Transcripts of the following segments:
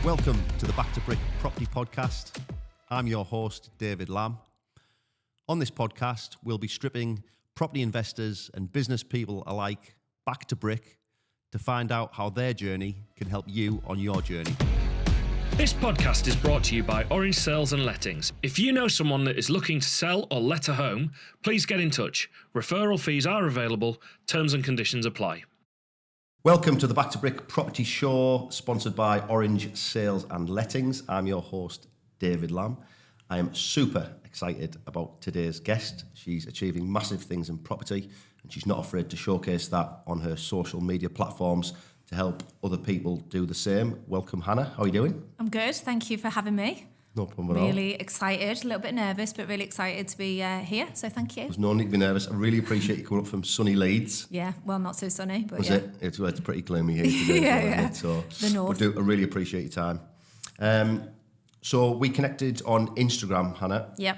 Welcome to the Back to Brick Property Podcast. I'm your host, David Lamb. On this podcast, we'll be stripping property investors and business people alike back to brick to find out how their journey can help you on your journey. This podcast is brought to you by Orange Sales and Lettings. If you know someone that is looking to sell or let a home, please get in touch. Referral fees are available. Terms and conditions apply. Welcome to the Back to Brick Property Show, sponsored by Orange Sales and Lettings. I'm your host, David Lamb. I am super excited about today's guest. She's achieving massive things in property, and she's not afraid to showcase that on her social media platforms to help other people do the same. Welcome, Hannah. How are you doing? I'm good. Thank you for having me. No problem at all. Really excited, a little bit nervous, but really excited to be here. So thank you. There's no need to be nervous. I really appreciate you coming up from sunny Leeds. Yeah, well, not so sunny, but Was yeah. it? It's pretty gloomy here today. Yeah. So The north. I really appreciate your time. So we connected on Instagram, Hannah. Yep.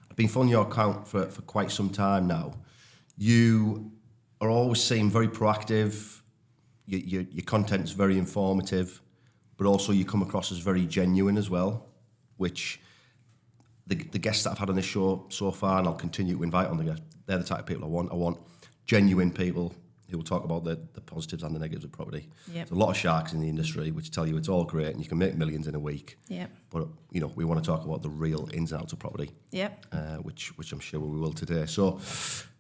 I've been following your account for quite some time now. You are always seem very proactive. Your content's very informative, but also you come across as very genuine as well, which the guests that I've had on this show so far, and I'll continue to invite on the guests, they're the type of people I want. I want genuine people who will talk about the positives and the negatives of property. Yep. There's a lot of sharks in the industry which tell you it's all great and you can make millions in a week. Yep. But we want to talk about the real ins and outs of property. Yep. Which I'm sure we will today. So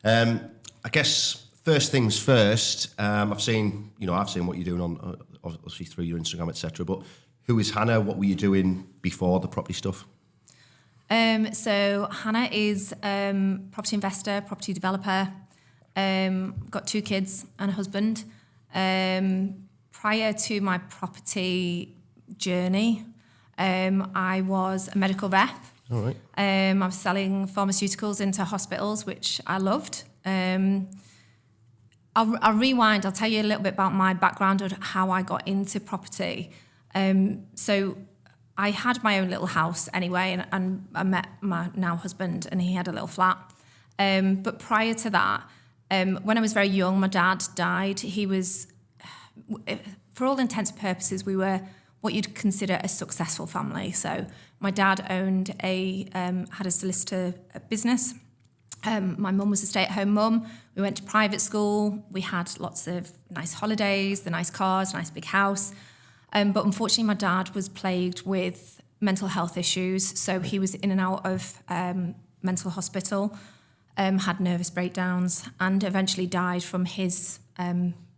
I guess first things first, I've seen what you're doing on obviously through your Instagram, etc. But who is Hannah? What were you doing before the property stuff? So Hannah is property investor, property developer. Got 2 kids and a husband. Prior to my property journey, I was a medical rep. All right. I was selling pharmaceuticals into hospitals, which I loved. I'll rewind. I'll tell you a little bit about my background and how I got into property. So I had my own little house anyway, and I met my now husband, and he had a little flat. But prior to that, when I was very young, my dad died. He was, for all intents and purposes, we were what you'd consider a successful family. So my dad owned had a solicitor business. My mum was a stay-at-home mum. We went to private school. We had lots of nice holidays, the nice cars, nice big house. But unfortunately, my dad was plagued with mental health issues. So he was in and out of mental hospital, had nervous breakdowns, and eventually died from his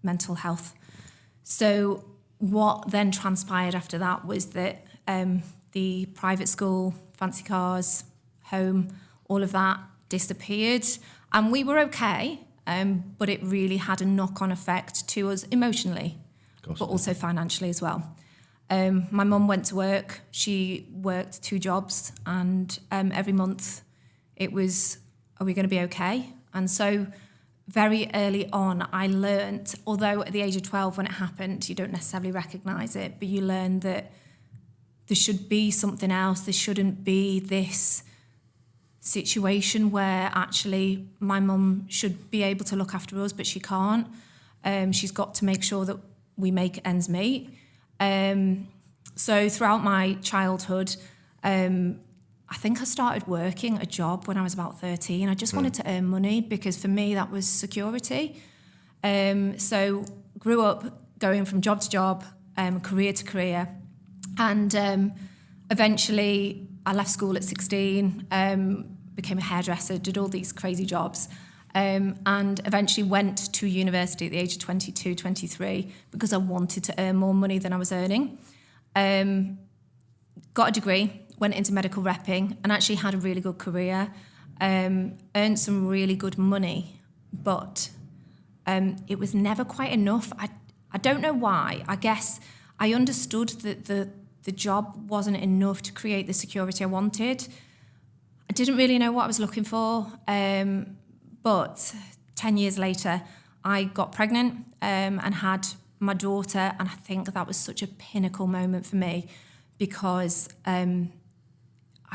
mental health. So what then transpired after that was that the private school, fancy cars, home, all of that disappeared. And we were okay, but it really had a knock-on effect to us emotionally, but also financially as well. My mum went to work. She worked 2 jobs, and every month it was, are we going to be okay? And so very early on, I learnt, although at the age of 12 when it happened, you don't necessarily recognise it, but you learn that there should be something else. There shouldn't be this situation where actually my mum should be able to look after us, but she can't. She's got to make sure that we make ends meet. So throughout my childhood, I think I started working a job when I was about 13. I just wanted to earn money because for me that was security. So grew up going from job to job, career to career, and eventually I left school at 16, became a hairdresser, did all these crazy jobs, and eventually went to university at the age of 22, 23 because I wanted to earn more money than I was earning. Got a degree, went into medical repping, and actually had a really good career, earned some really good money, but it was never quite enough. I don't know why. I guess I understood that the job wasn't enough to create the security I wanted. I didn't really know what I was looking for, but 10 years later, I got pregnant and had my daughter, and I think that was such a pinnacle moment for me because I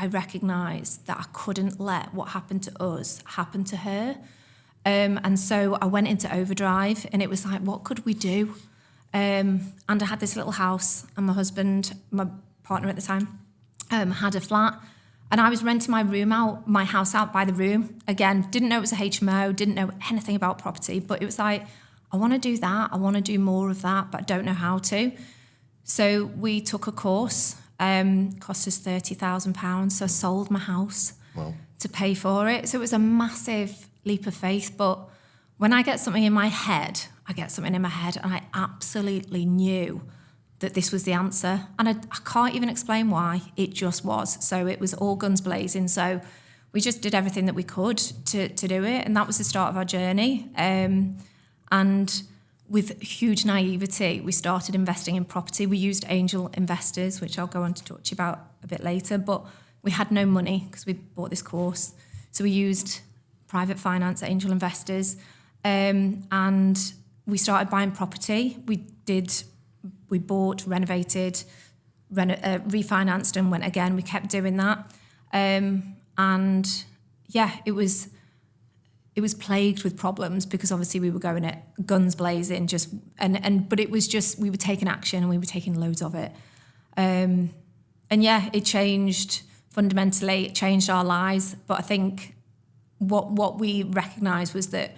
recognised that I couldn't let what happened to us happen to her. And so I went into overdrive, and it was like, what could we do? and I had this little house, and my husband, my partner at the time, had a flat, and I was renting my house out by the room. Again, didn't know it was a HMO, didn't know anything about property, but it was like, I want to do that, I want to do more of that, but I don't know how to. So we took a course, cost us £30,000, so I sold my house to pay for it. So it was a massive leap of faith, but when I get something in my head, and I absolutely knew that this was the answer. And I can't even explain why, it just was. So it was all guns blazing. So we just did everything that we could to do it. And that was the start of our journey. And with huge naivety, we started investing in property. We used angel investors, which I'll go on to talk to you about a bit later, but we had no money because we bought this course. So we used private finance, angel investors, and we started buying property. We bought, renovated, refinanced, and went again. We kept doing that. And yeah, it was plagued with problems because obviously we were going at guns blazing, but it was just, we were taking action and we were taking loads of it. And yeah, it changed fundamentally, it changed our lives. But I think what we recognised was that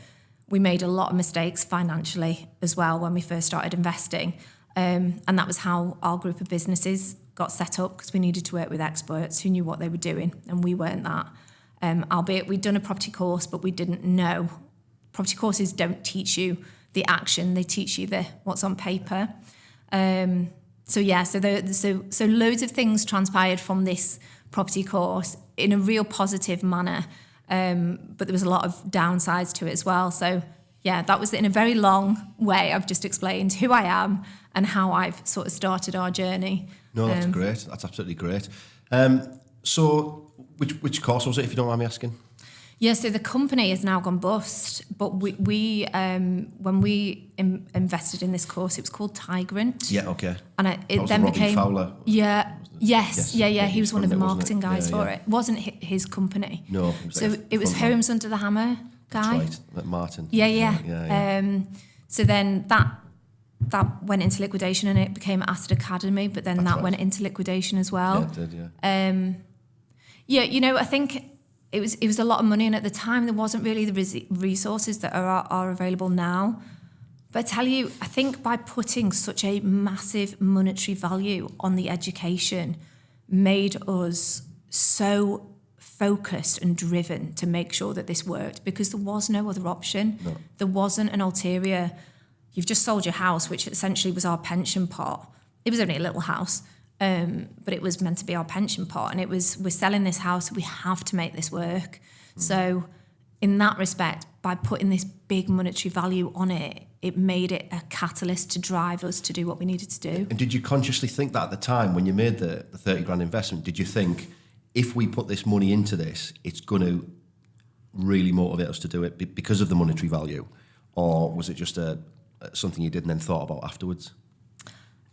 we made a lot of mistakes financially as well when we first started investing. And that was how our group of businesses got set up, because we needed to work with experts who knew what they were doing, and we weren't that. Albeit we'd done a property course, but we didn't know. Property courses don't teach you the action; they teach you what's on paper. So loads of things transpired from this property course in a real positive manner, but there was a lot of downsides to it as well. So yeah, that was in a very long way. I've just explained who I am and how I've sort of started our journey. No, that's great. That's absolutely great. So which course was it, if you don't mind me asking? Yeah, so the company has now gone bust, but we when we invested in this course, it was called Tigrant. Yeah, okay. And it then became Fowler. Yeah. Yes. He was one of the marketing guys for it. it. It wasn't his company. No. It was Homes Under the Hammer guy. That's right, Martin. Yeah. So then that went into liquidation, and it became Acid Academy, but then that went into liquidation as well. Yeah, it did, yeah. Yeah, I think it was a lot of money, and at the time there wasn't really the resources that are available now. But I tell you, I think by putting such a massive monetary value on the education made us so focused and driven to make sure that this worked, because there was no other option. No. There wasn't an ulterior. You've just sold your house, which essentially was our pension pot. It was only a little house. But it was meant to be our pension pot, and we're selling this house, we have to make this work. So in that respect, by putting this big monetary value on it, it made it a catalyst to drive us to do what we needed to do. And did you consciously think that at the time when you made the 30 grand investment? Did you think, if we put this money into this, it's going to really motivate us to do it because of the monetary value? Or was it just something you did and then thought about afterwards?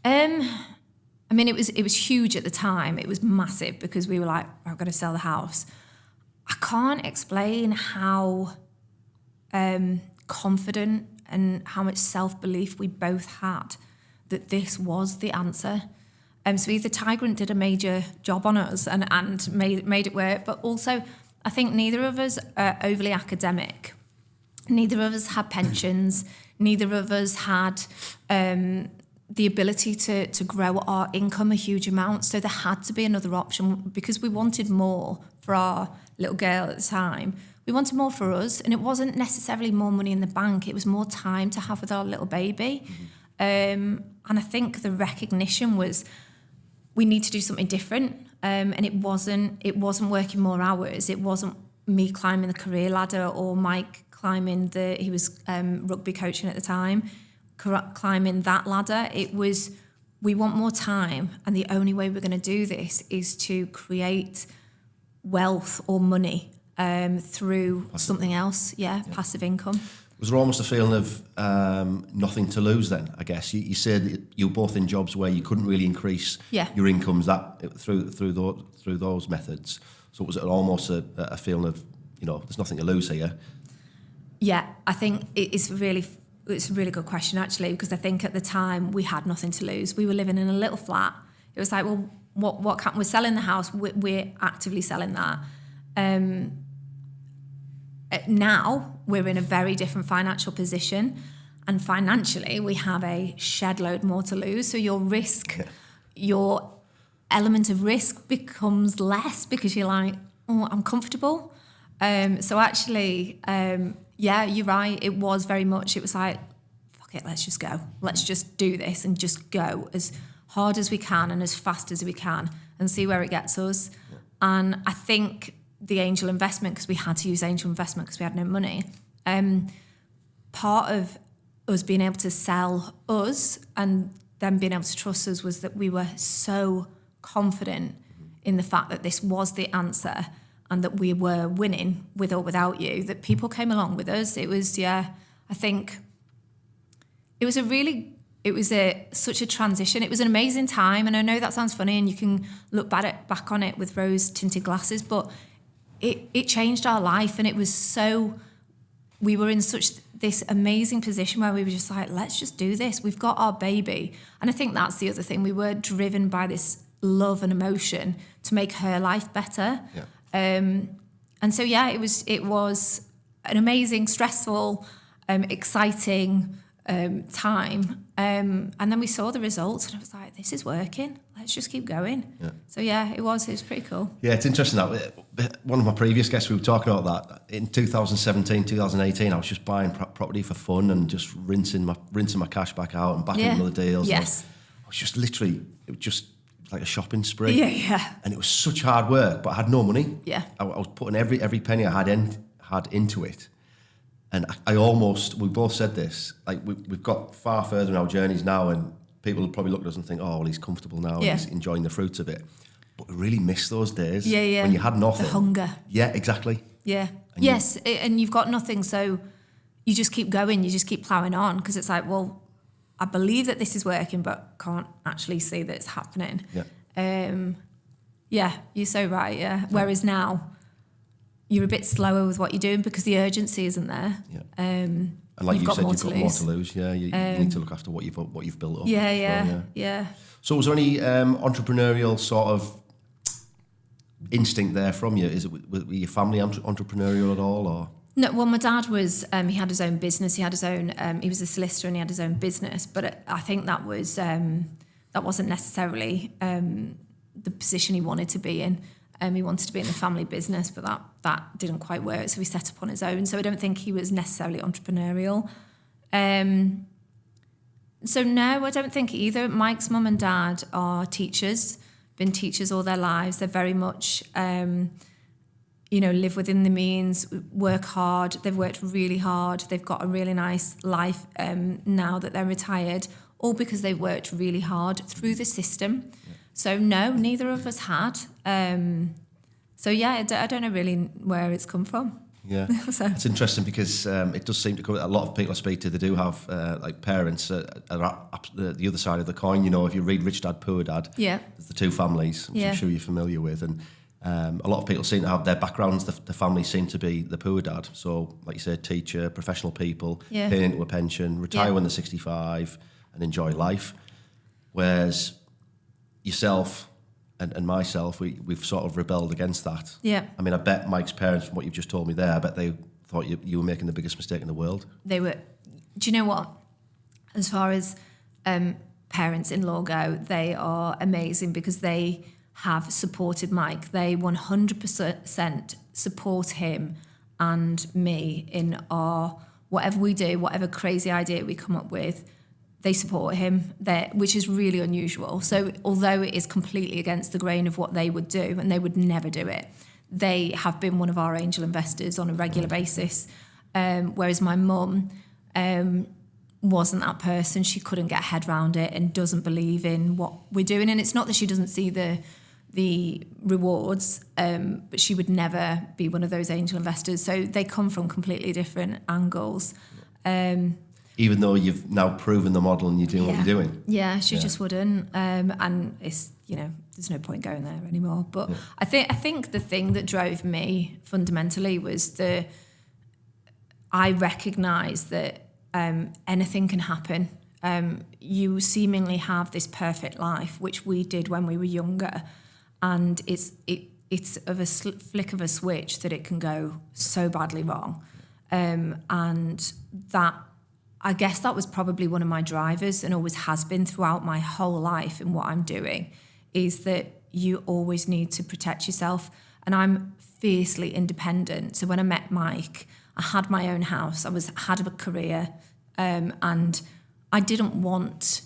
I mean, it was huge at the time. It was massive, because we were like, we're going to sell the house. I can't explain how confident and how much self-belief we both had that this was the answer. So either Tigrant did a major job on us and made it work, but also I think neither of us are overly academic. Neither of us had pensions. Neither of us had the ability to grow our income a huge amount. So there had to be another option, because we wanted more for our little girl at the time. We wanted more for us, and it wasn't necessarily more money in the bank. It was more time to have with our little baby. And I think the recognition was we need to do something different. And it wasn't working more hours. It wasn't me climbing the career ladder, or Mike climbing he was rugby coaching at the time, climbing that ladder. It was, we want more time, and the only way we're going to do this is to create wealth or money through something else. Passive income. Was there almost a feeling of nothing to lose then, I guess? You said you were both in jobs where you couldn't really increase your incomes through those methods. So was it almost a feeling of, there's nothing to lose here? Yeah, I think it's really It's a really good question, actually, because I think at the time we had nothing to lose. We were living in a little flat. It was like, well, what can, we're selling the house. We're actively selling that. Now we're in a very different financial position, and financially we have a shed load more to lose. So your risk, your element of risk becomes less because you're like, oh, I'm comfortable. So actually, yeah, you're right. It was very much, it was like, fuck it, let's just go. Let's just do this and just go as hard as we can and as fast as we can and see where it gets us. And I think the angel investment, because we had to use angel investment because we had no money, part of us being able to sell us and them being able to trust us was that we were so confident in the fact that this was the answer and that we were winning with or without you, that people came along with us. It was, I think it was such a transition. It was an amazing time. And I know that sounds funny and you can look back on it with rose tinted glasses, but it changed our life. And it was we were in such this amazing position where we were just like, let's just do this. We've got our baby. And I think that's the other thing. We were driven by this love and emotion to make her life better. Yeah. And so, it was an amazing, stressful, exciting time. And then we saw the results and I was like, this is working. Let's just keep going. Yeah. So, it was pretty cool. Yeah, it's interesting that one of my previous guests, we were talking about that. In 2017, 2018, I was just buying property for fun and just rinsing my cash back out and backing other deals. Yes. I was just literally, it was just like a shopping spree. Yeah. And it was such hard work, but I had no money. Yeah. I was putting every penny I had into it. And we both said this, like we've got far further in our journeys now and people will probably look at us and think, oh, well, he's comfortable now and he's enjoying the fruits of it. But we really miss those days when you had nothing. The hunger. Yeah, exactly. Yeah. And you've got nothing, so you just keep going, you just keep ploughing on because it's like, well, I believe that this is working, but can't actually see that it's happening. Yeah. You're so right, Whereas now, you're a bit slower with what you're doing because the urgency isn't there. Yeah. And like you said, you've got more to lose. Yeah, you need to look after what you've built up. Yeah. So was there any entrepreneurial sort of instinct there from you? Were your family entrepreneurial at all, or? No, well, my dad was, he had his own business, he was a solicitor and he had his own business, but I think that wasn't necessarily the position he wanted to be in. He wanted to be in the family business, but that didn't quite work, so he set up on his own. So I don't think he was necessarily entrepreneurial. So no, I don't think either. Mike's mum and dad are teachers, been teachers all their lives. They're very much... live within the means, work hard. They've worked really hard. They've got a really nice life now that they're retired, all because they've worked really hard through the system. Yeah. So no, neither of us had. I don't know really where it's come from. Yeah, it's interesting because it does seem to come. A lot of people I speak to, they do have like parents at the other side of the coin. If you read Rich Dad Poor Dad, there's the two families, which I'm sure you're familiar with, and. A lot of people seem to have their backgrounds, the family seem to be the poor dad. So, like you said, teacher, professional people, paying into a pension, retire when they're 65 and enjoy life. Whereas yourself and myself, we've sort of rebelled against that. Yeah. I mean, I bet Mike's parents, from what you've just told me there, I bet they thought you were making the biggest mistake in the world. They were. Do you know what? As far as parents-in-law go, they are amazing because they... have supported Mike. They 100% support him and me in our whatever we do, whatever crazy idea we come up with. They support him, which is really unusual. So although it is completely against the grain of what they would do, and they would never do it, they have been one of our angel investors on a regular basis. Whereas my mum wasn't that person. She couldn't get her head around it and doesn't believe in what we're doing. And it's not that she doesn't see the rewards, but she would never be one of those angel investors. So they come from completely different angles. Even though you've now proven the model and you're doing what you're doing. Yeah, she just wouldn't. And it's, there's no point going there anymore. But I think the thing that drove me fundamentally was I recognised that anything can happen. You seemingly have this perfect life, which we did when we were younger, and it's of a flick of a switch that it can go so badly wrong. And that, I guess that was probably one of my drivers, and always has been throughout my whole life in what I'm doing, is that you always need to protect yourself. And I'm fiercely independent. So when I met Mike, I had my own house, had a career, and I didn't want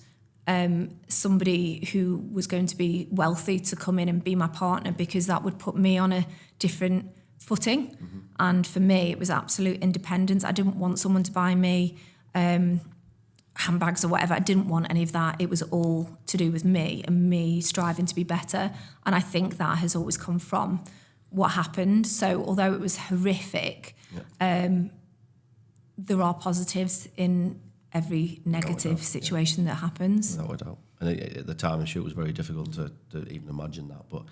somebody who was going to be wealthy to come in and be my partner, because that would put me on a different footing. Mm-hmm. And for me, it was absolute independence. I didn't want someone to buy me handbags or whatever. I didn't want any of that. It was all to do with me and me striving to be better. And I think that has always come from what happened. So although it was horrific, there are positives in every negative situation that happens. No doubt. And at the time, I'm sure it was very difficult to even imagine that. But,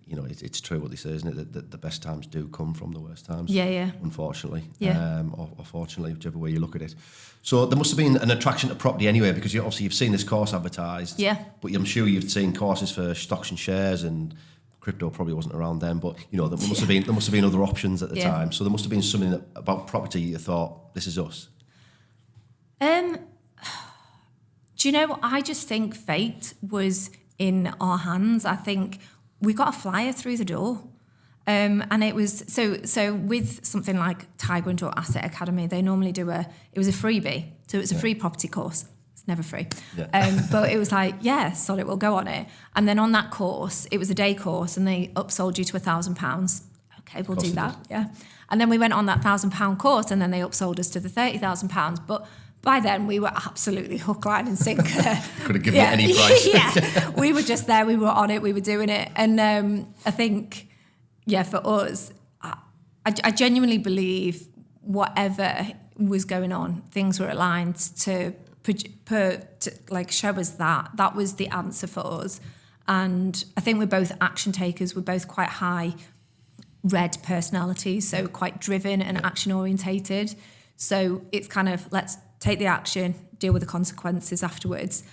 you know, it's true what they say, isn't it? That the best times do come from the worst times. Yeah. Unfortunately. Yeah. Or fortunately, whichever way you look at it. So there must have been an attraction to property anyway, because you've seen this course advertised. Yeah. But I'm sure you've seen courses for stocks and shares, and crypto probably wasn't around then. But, you know, there must have been other options at the time. So there must have been something about property you thought, this is us. Do you know, I just think fate was in our hands. I think we got a flyer through the door. And it was, so with something like Tigrant or Asset Academy, they normally do it was a freebie. So it was a free property course. It's never free. Yeah. But it was like, yeah, solid, we'll go on it. And then on that course, it was a day course, and they upsold you to £1,000. Okay, we'll do that. Yeah. And then we went on that £1,000 course, and then they upsold us to the £30,000. But by then, we were absolutely hook, line and sinker. Could have given it any price. Yeah, we were just there. We were on it. We were doing it. And I think, for us, I genuinely believe whatever was going on, things were aligned to like show us that was the answer for us. And I think we're both action takers. We're both quite high red personalities, so quite driven and action orientated. So it's kind of, let's take the action, deal with the consequences afterwards.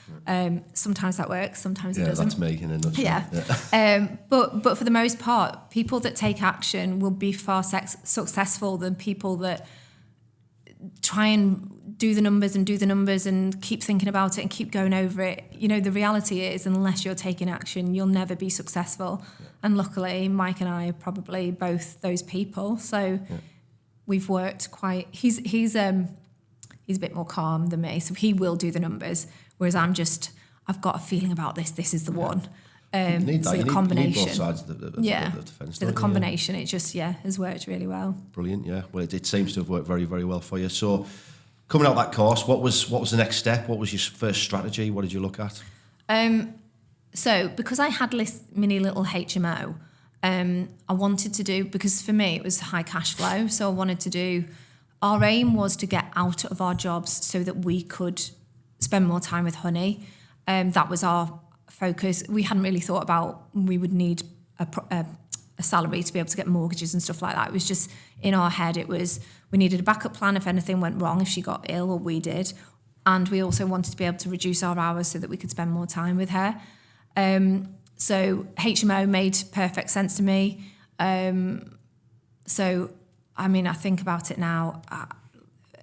Sometimes that works, sometimes it doesn't. That's me in a nutshell. Yeah. But for the most part, people that take action will be far successful than people that try and do the numbers and keep thinking about it and keep going over it. You know, the reality is, unless you're taking action, you'll never be successful. Yeah. And luckily, Mike and I are probably both those people. So we've worked quite. He's a bit more calm than me, so he will do the numbers. Whereas I've got a feeling about this. This is the one. You need that. So you the combination. Need both sides of the defence. So the combination, it just has worked really well. Brilliant. Yeah. Well, it seems to have worked very, very well for you. So, coming out that course, what was the next step? What was your first strategy? What did you look at? So because I had this mini little HMO, I wanted to do, because for me it was high cash flow. So I wanted to do. Our aim was to get out of our jobs so that we could spend more time with Honey. That was our focus. We hadn't really thought about we would need a salary to be able to get mortgages and stuff like that. It was just in our head. It was, we needed a backup plan if anything went wrong, if she got ill or we did. And we also wanted to be able to reduce our hours so that we could spend more time with her. So HMO made perfect sense to me. So, I mean, I think about it now,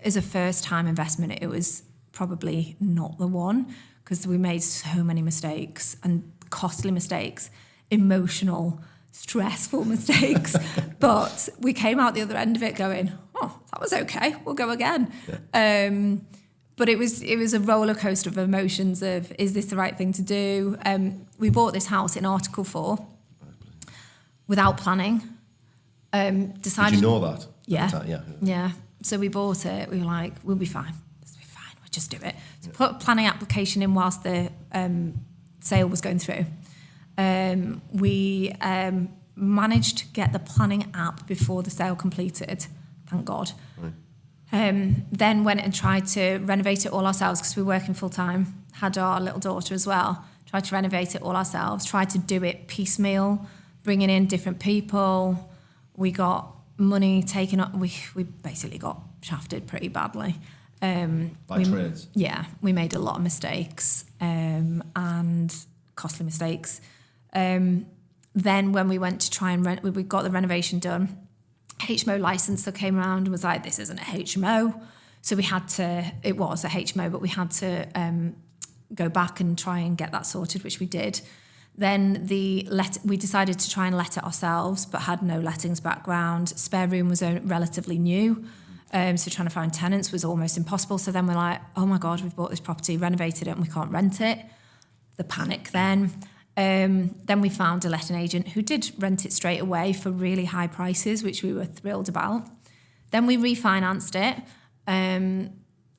as a first-time investment, it was probably not the one, because we made so many mistakes, and costly mistakes, emotional, stressful mistakes. But we came out the other end of it going, oh, that was okay, we'll go again. Yeah. But it was a roller coaster of emotions of, is this the right thing to do? We bought this house in Article 4 without planning. Decided. Did you know that? Yeah. So we bought it. We were like, we'll be fine. We'll just do it. So put a planning application in whilst the sale was going through. We managed to get the planning app before the sale completed. Thank God. Right. Then went and tried to renovate it all ourselves, because we were working full time. Had our little daughter as well. Tried to renovate it all ourselves. Tried to do it piecemeal, bringing in different people. We got money taken up. We basically got shafted pretty badly. By trades? Yeah, we made a lot of mistakes and costly mistakes. Then when we went to try and rent, we got the renovation done. HMO licensor came around and was like, this isn't a HMO. So we had to, it was a HMO, but we had to go back and try and get that sorted, which we did. Then we decided to try and let it ourselves, but had no lettings background. Spare room was relatively new. So trying to find tenants was almost impossible. So then we're like, oh my God, we've bought this property, renovated it, and we can't rent it. The panic then. Then we found a letting agent who did rent it straight away for really high prices, which we were thrilled about. Then we refinanced it.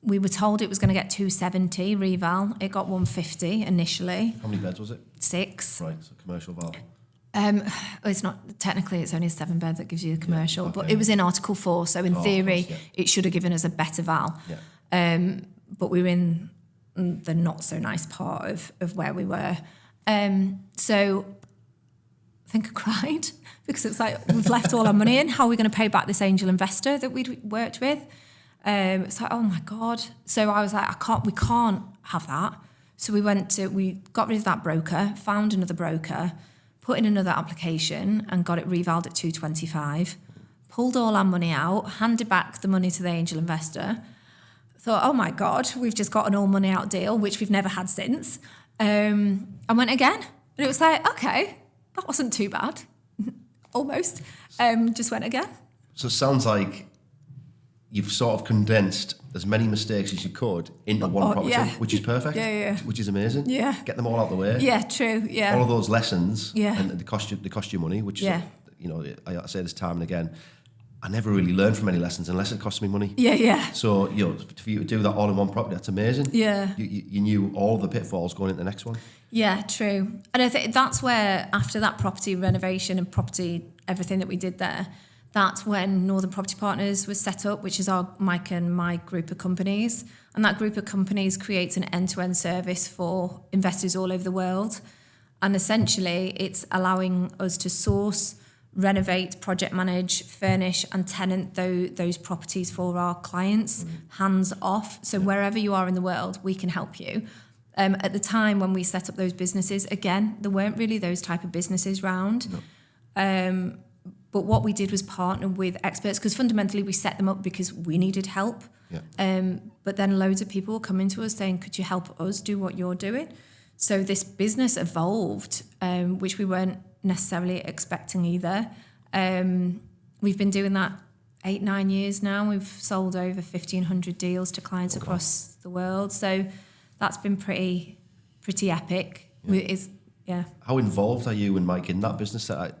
We were told it was going to get 270 reval. It got 150 initially. How many beds was it? 6. Right, so commercial val. It's not, technically it's only a 7-bed that gives you the commercial, Yeah, okay. but it was in Article 4, so in theory, course, it should have given us a better val. Yeah. But we were in the not so nice part of where we were. So I think I cried because it's like, we've left all our money in. How are we going to pay back this angel investor that we'd worked with? It's like, oh my God. So I was like, we can't have that. So we got rid of that broker, found another broker, put in another application and got it revaled at 225, pulled all our money out, handed back the money to the angel investor. Thought, oh my God, we've just got an all money out deal, which we've never had since. I went again. And it was like, okay, that wasn't too bad. Almost. Just went again. So it sounds like you've sort of condensed as many mistakes as you could into one property, yeah. which is perfect. Yeah. Which is amazing. Yeah. Get them all out the way. Yeah, true. Yeah. All of those lessons. Yeah. And they cost you money, which Yeah. is, you know, I say this time and again. I never really learned from any lessons unless it cost me money. Yeah. So, you know, for you to do that all in one property, that's amazing. Yeah. You knew all the pitfalls going into the next one. Yeah, true. And I think that's where, after that property renovation and property, everything that we did there, that's when Northern Property Partners was set up, which is Mike and my group of companies. And that group of companies creates an end-to-end service for investors all over the world. And essentially, it's allowing us to source, renovate, project manage, furnish and tenant those properties for our clients, hands off. So wherever you are in the world, we can help you. At the time when we set up those businesses, again, there weren't really those type of businesses round. No. But what we did was partner with experts, because fundamentally we set them up because we needed help. Yeah. But then loads of people were coming to us saying, could you help us do what you're doing? So this business evolved, which we weren't necessarily expecting either. We've been doing that 8-9 years now. We've sold over 1,500 deals to clients across the world. So that's been pretty epic. Yeah. How involved are you and Mike in that business? Do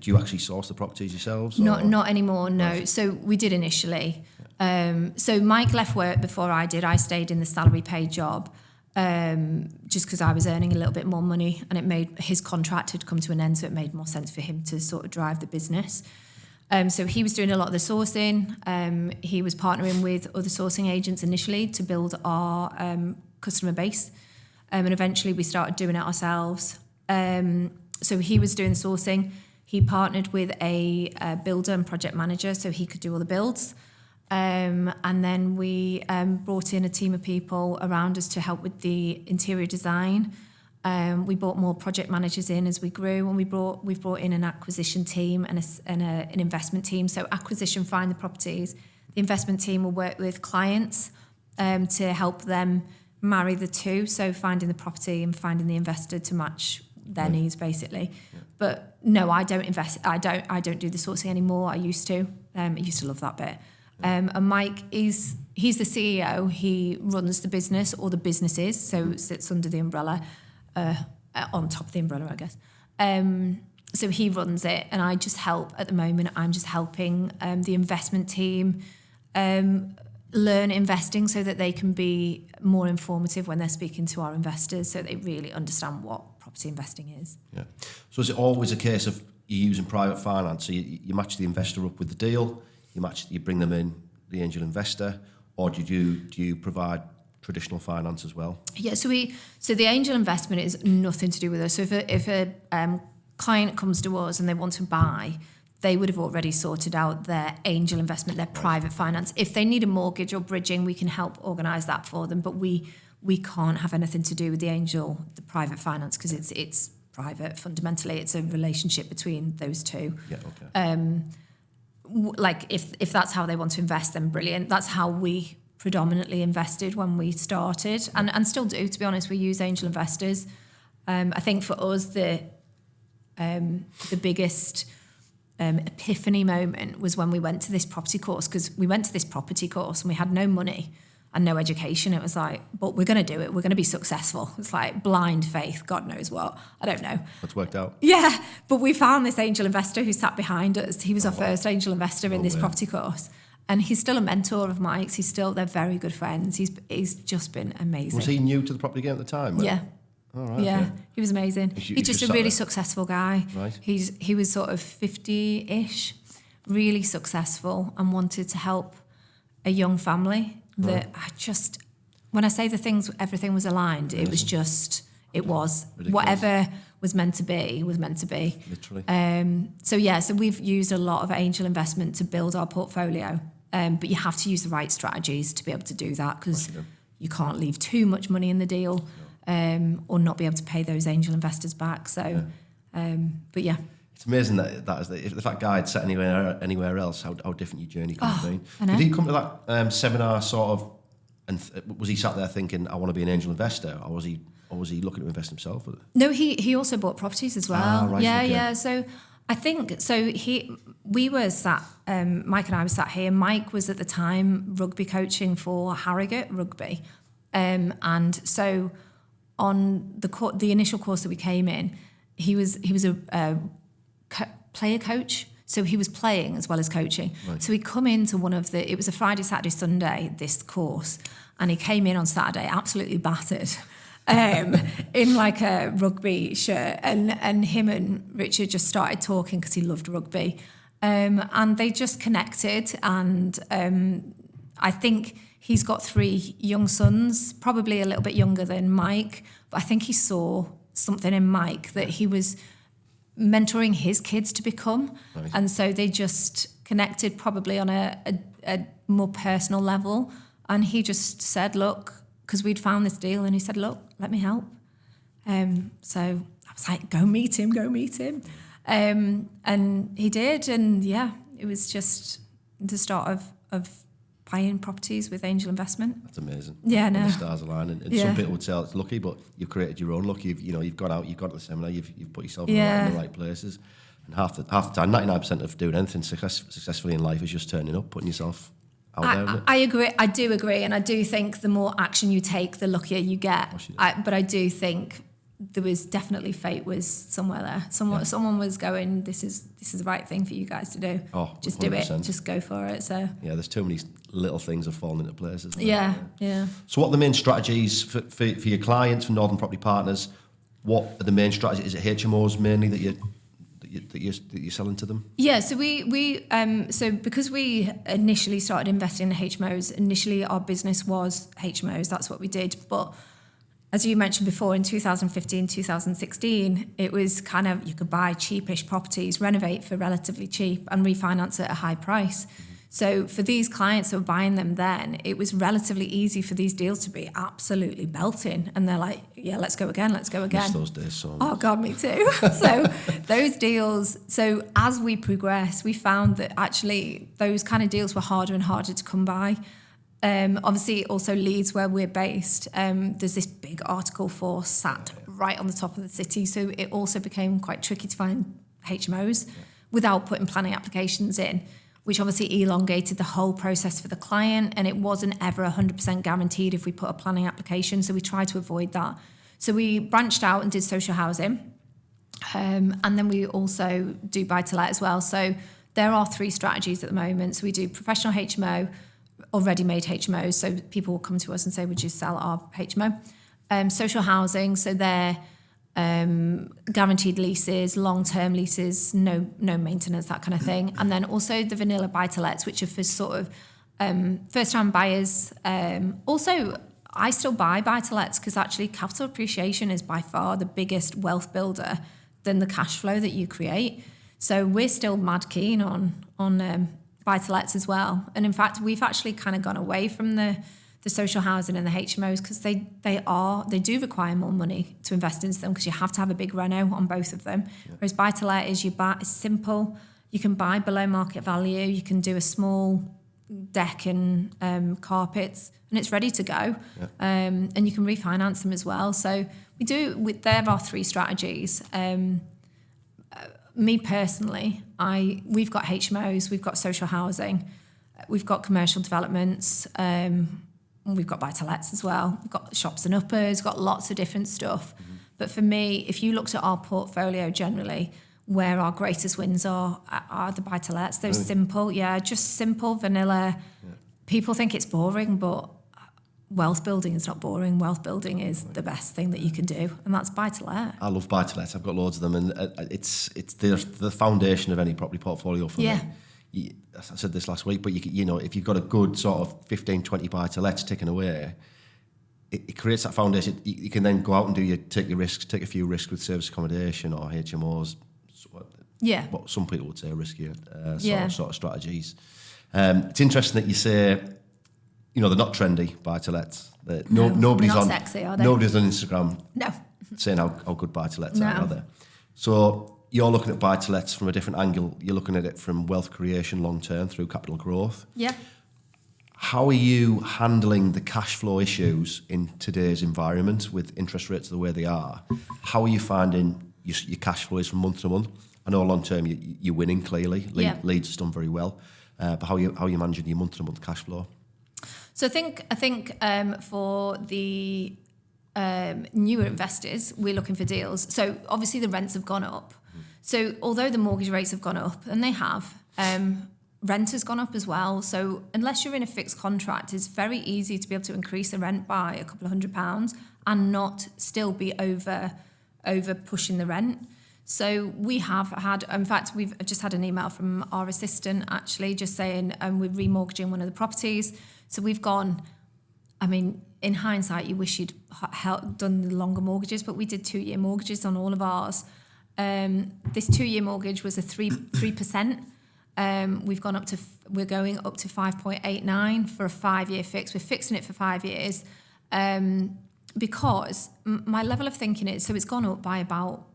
you actually source the properties yourselves? Or? Not anymore, no. Right. So we did initially. So Mike left work before I did. I stayed in the salary paid job just because I was earning a little bit more money, and it made his contract had come to an end, so it made more sense for him to sort of drive the business. So he was doing a lot of the sourcing. He was partnering with other sourcing agents initially to build our customer base, and eventually we started doing it ourselves. So he was doing the sourcing. He partnered with a builder and project manager so he could do all the builds. And then we brought in a team of people around us to help with the interior design. We brought more project managers in as we grew, and we've brought in an acquisition team and an investment team. So acquisition, find the properties. The investment team will work with clients to help them marry the two. So finding the property and finding the investor to match their needs, basically. Yeah. But no, I don't invest. I don't do the sourcing anymore. I used to. I used to love that bit. And Mike he's the CEO. He runs the business or the businesses, so it sits under the umbrella, on top of the umbrella, I guess. So he runs it, and I just help at the moment. I'm just helping the investment team learn investing so that they can be more informative when they're speaking to our investors, so they really understand what property investing is. Yeah. So is it always a case of you using private finance? So you match the investor up with the deal, you bring them in, the angel investor, or do you provide traditional finance as well? Yeah. So the angel investment is nothing to do with us. So if a client comes to us and they want to buy, they would have already sorted out their angel investment, their private finance. If they need a mortgage or bridging, we can help organise that for them. But we can't have anything to do with the private finance, because it's private. Fundamentally, it's a relationship between those two. Yeah, okay. Like if that's how they want to invest, then brilliant. That's how we predominantly invested when we started, and still do. To be honest, we use angel investors. I think for us, the biggest epiphany moment was when we went to this property course, because we went to this property course and we had no money and no education. It was like, but we're going to do it. We're going to be successful. It's like blind faith, God knows what. I don't know. That's worked out. Yeah, but we found this angel investor who sat behind us. He was our first angel investor in this property course. And he's still a mentor of Mike's. They're very good friends. He's just been amazing. Was he new to the property game at the time? Yeah. Oh, right, yeah, okay. He was amazing. He's just a really successful guy. Right. He was sort of 50-ish, really successful, and wanted to help a young family that when I say everything was aligned, it was just, it was. Ridiculous. Whatever was meant to be, was meant to be. Literally. So we've used a lot of angel investment to build our portfolio, but you have to use the right strategies to be able to do that, because you can't leave too much money in the deal. Or not be able to pay those angel investors back. So, but yeah. It's amazing if that guy had set anywhere else, how different your journey could have been. I know. Did he come to that seminar sort of, and was he sat there thinking, I want to be an angel investor, or was he looking to invest himself? No, he also bought properties as well. Right, yeah, okay. yeah. So I think we were sat. Mike and I were sat here. Mike was at the time rugby coaching for Harrogate Rugby, and so on the initial course that we came in, he was a player coach, so he was playing as well as coaching. Right. So he'd come into it was a Friday, Saturday, Sunday, this course, and he came in on Saturday absolutely battered, in like a rugby shirt, and him and Richard just started talking because he loved rugby, and they just connected, and I think he's got 3 young sons, probably a little bit younger than Mike, but I think he saw something in Mike that he was mentoring his kids to become. Right. And so they just connected probably on a more personal level. And he just said, look, because we'd found this deal, and he said, look, let me help. So I was like, go meet him. And he did. And yeah, it was just the start of buying properties with angel investment. That's amazing. Yeah, no. The stars align, and some people would say it's lucky, but you've created your own luck. You've gone out, you've gone to the seminar, you've put yourself in the right places. And half the time, 99% of doing anything successfully in life is just turning up, putting yourself out there. Isn't it? I agree. I do agree, and I do think the more action you take, the luckier you get. But I do think there was definitely fate was somewhere there. Someone was going, this is the right thing for you guys to do. Oh, just 100%. do it. Just go for it. So yeah, there's too many little things have fallen into place. Isn't there? Yeah. So what are the main strategies for your clients, for Northern Property Partners? What are the main strategies? Is it HMOs mainly that you're selling to them? Yeah, so so because we initially started investing in HMOs, initially our business was HMOs. That's what we did, but as you mentioned before, in 2015, 2016, it was kind of, you could buy cheapish properties, renovate for relatively cheap, and refinance at a high price. So for these clients that were buying them then, it was relatively easy for these deals to be absolutely belting. And they're like, yeah, let's go again. Miss those days so much. Oh, God, me too. So those deals, so as we progressed, we found that actually those kind of deals were harder and harder to come by. Obviously, also Leeds, where we're based, there's this big article force sat right on the top of the city. So it also became quite tricky to find HMOs without putting planning applications in, which obviously elongated the whole process for the client. And it wasn't ever 100% guaranteed if we put a planning application. So we tried to avoid that. So we branched out and did social housing. And then we also do buy-to-let as well. So there are 3 strategies at the moment. So we do professional HMO, or ready-made HMOs, so people will come to us and say, would you sell our HMO? Social housing, so they're guaranteed leases, long-term leases, no maintenance, that kind of thing. And then also the vanilla buy-to-lets, which are for sort of first-time buyers. Also, I still buy buy-to-lets because actually capital appreciation is by far the biggest wealth builder than the cash flow that you create. So we're still mad keen on buy-to-lets as well. And in fact, we've actually kind of gone away from the social housing and the HMOs because they do require more money to invest into them because you have to have a big reno on both of them. Yeah. Whereas buy-to-let is it's simple. You can buy below market value. You can do a small deck and carpets, and it's ready to go. Yeah. And you can refinance them as well. So there are 3 strategies. Me personally, we've got HMOs, we've got social housing, we've got commercial developments, we've got buy-to-lets as well. We've got shops and uppers, got lots of different stuff. Mm-hmm. But for me, if you looked at our portfolio generally, where our greatest wins are the buy-to-lets. Those simple, just simple, vanilla. Yeah. People think it's boring, but wealth building is not boring. Wealth building is the best thing that you can do, and that's buy-to-let. I love buy-to-let. I've got loads of them, and it's the foundation of any property portfolio for me. I said this last week, but you know, if you've got a good sort of 15, 20 buy-to-lets ticking away, it creates that foundation. You can then go out and take a few risks with service accommodation or HMOs. What some people would say are riskier sort of strategies. It's interesting that you say, you know, they're not trendy buy-to-lets. Nobody's not on sexy, are they? Nobody's on Instagram saying how good buy-to-lets are they? So you're looking at buy-to-lets from a different angle. You're looking at it from wealth creation long-term through capital growth. Yeah. How are you handling the cash flow issues in today's environment with interest rates the way they are? How are you finding your cash flows from month to month? I know long-term you're winning clearly. Leeds has done very well. But how are you managing your month-to-month cash flow? So I think for the newer investors, we're looking for deals. So obviously the rents have gone up. So although the mortgage rates have gone up, and they have, rent has gone up as well. So unless you're in a fixed contract, it's very easy to be able to increase the rent by a couple of £100 and not still be over pushing the rent. So we have had, in fact, we've just had an email from our assistant actually just saying we're remortgaging one of the properties. So we've gone, I mean, in hindsight, you wish you'd done the longer mortgages, but we did 2-year mortgages on all of ours. This 2-year mortgage was a 3%. We're going up to 5.89 for a 5-year fix. We're fixing it for 5 years because my level of thinking is, so it's gone up by about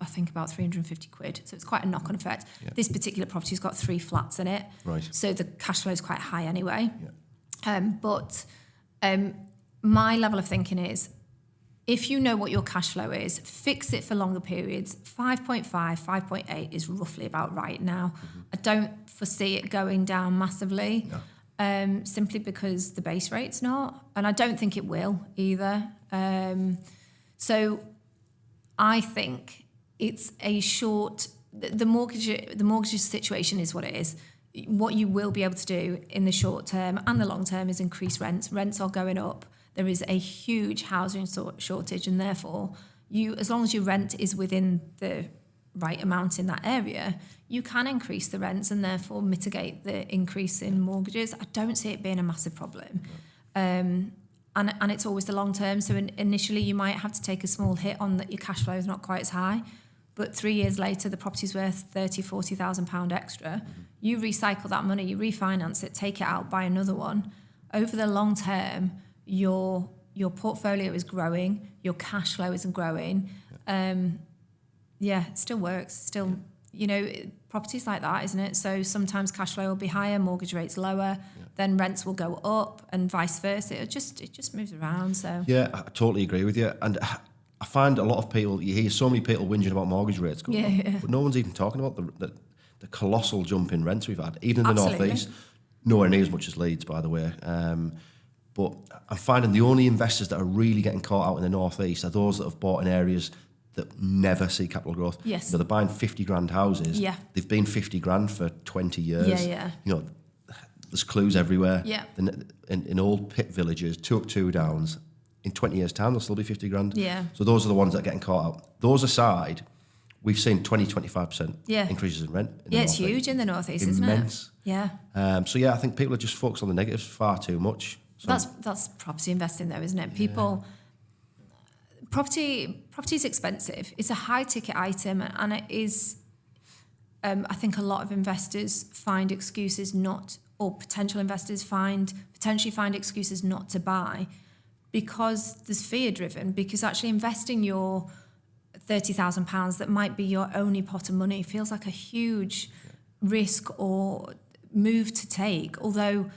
350 quid. So it's quite a knock-on effect. Yeah. This particular property's got 3 flats in it. Right. So the cash flow is quite high anyway. Yeah. But my level of thinking is, if you know what your cash flow is, fix it for longer periods. 5.5, 5.8 is roughly about right now. Mm-hmm. I don't foresee it going down massively, simply because the base rate's not, and I don't think it will either. So I think it's a short. The mortgage situation is what it is. What you will be able to do in the short term and the long term is increase rents. Rents are going up. There is a huge housing shortage, and therefore, as long as your rent is within the right amount in that area, you can increase the rents and therefore mitigate the increase in mortgages. I don't see it being a massive problem. And it's always the long term. So initially, you might have to take a small hit on that your cash flow is not quite as high. But 3 years later, the property's worth £30,000-40,000 extra. Mm-hmm. You recycle that money, you refinance it, take it out, buy another one. Over the long term, your portfolio is growing, your cash flow isn't growing. It still works. Still, properties like that, isn't it? So sometimes cash flow will be higher, mortgage rates lower, then rents will go up, and vice versa. It just moves around. So I totally agree with you. And I find a lot of people, you hear so many people whinging about mortgage rates going up, but no one's even talking about the colossal jump in rents we've had, even in the northeast. Nowhere near as much as Leeds, by the way. But I'm finding the only investors that are really getting caught out in the northeast are those that have bought in areas that never see capital growth. Yes. They're buying 50 grand houses. Yeah. They've been 50 grand for 20 years. Yeah. There's clues everywhere. Yeah. In old pit villages, 2 up, 2 downs, in 20 years' time, they'll still be 50 grand. Yeah. So those are the ones that are getting caught out. Those aside, we've seen 20-25% increases in rent. It's huge in the northeast, isn't it? Immense. Yeah. I think people are just focused on the negatives far too much. So that's property investing, though, isn't it? People, property's expensive. It's a high ticket item, and it is. I think a lot of investors find excuses not, or potential investors potentially find excuses not to buy because there's fear driven, because actually investing your £30,000 that might be your only pot of money feels like a huge risk or move to take, although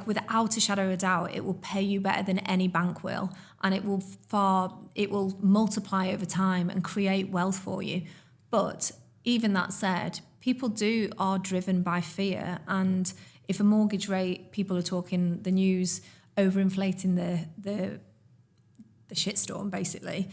without a shadow of a doubt it will pay you better than any bank will, and it will multiply over time and create wealth for you. But even that said, people are driven by fear, and if a mortgage rate, people are talking the news overinflating the shitstorm basically.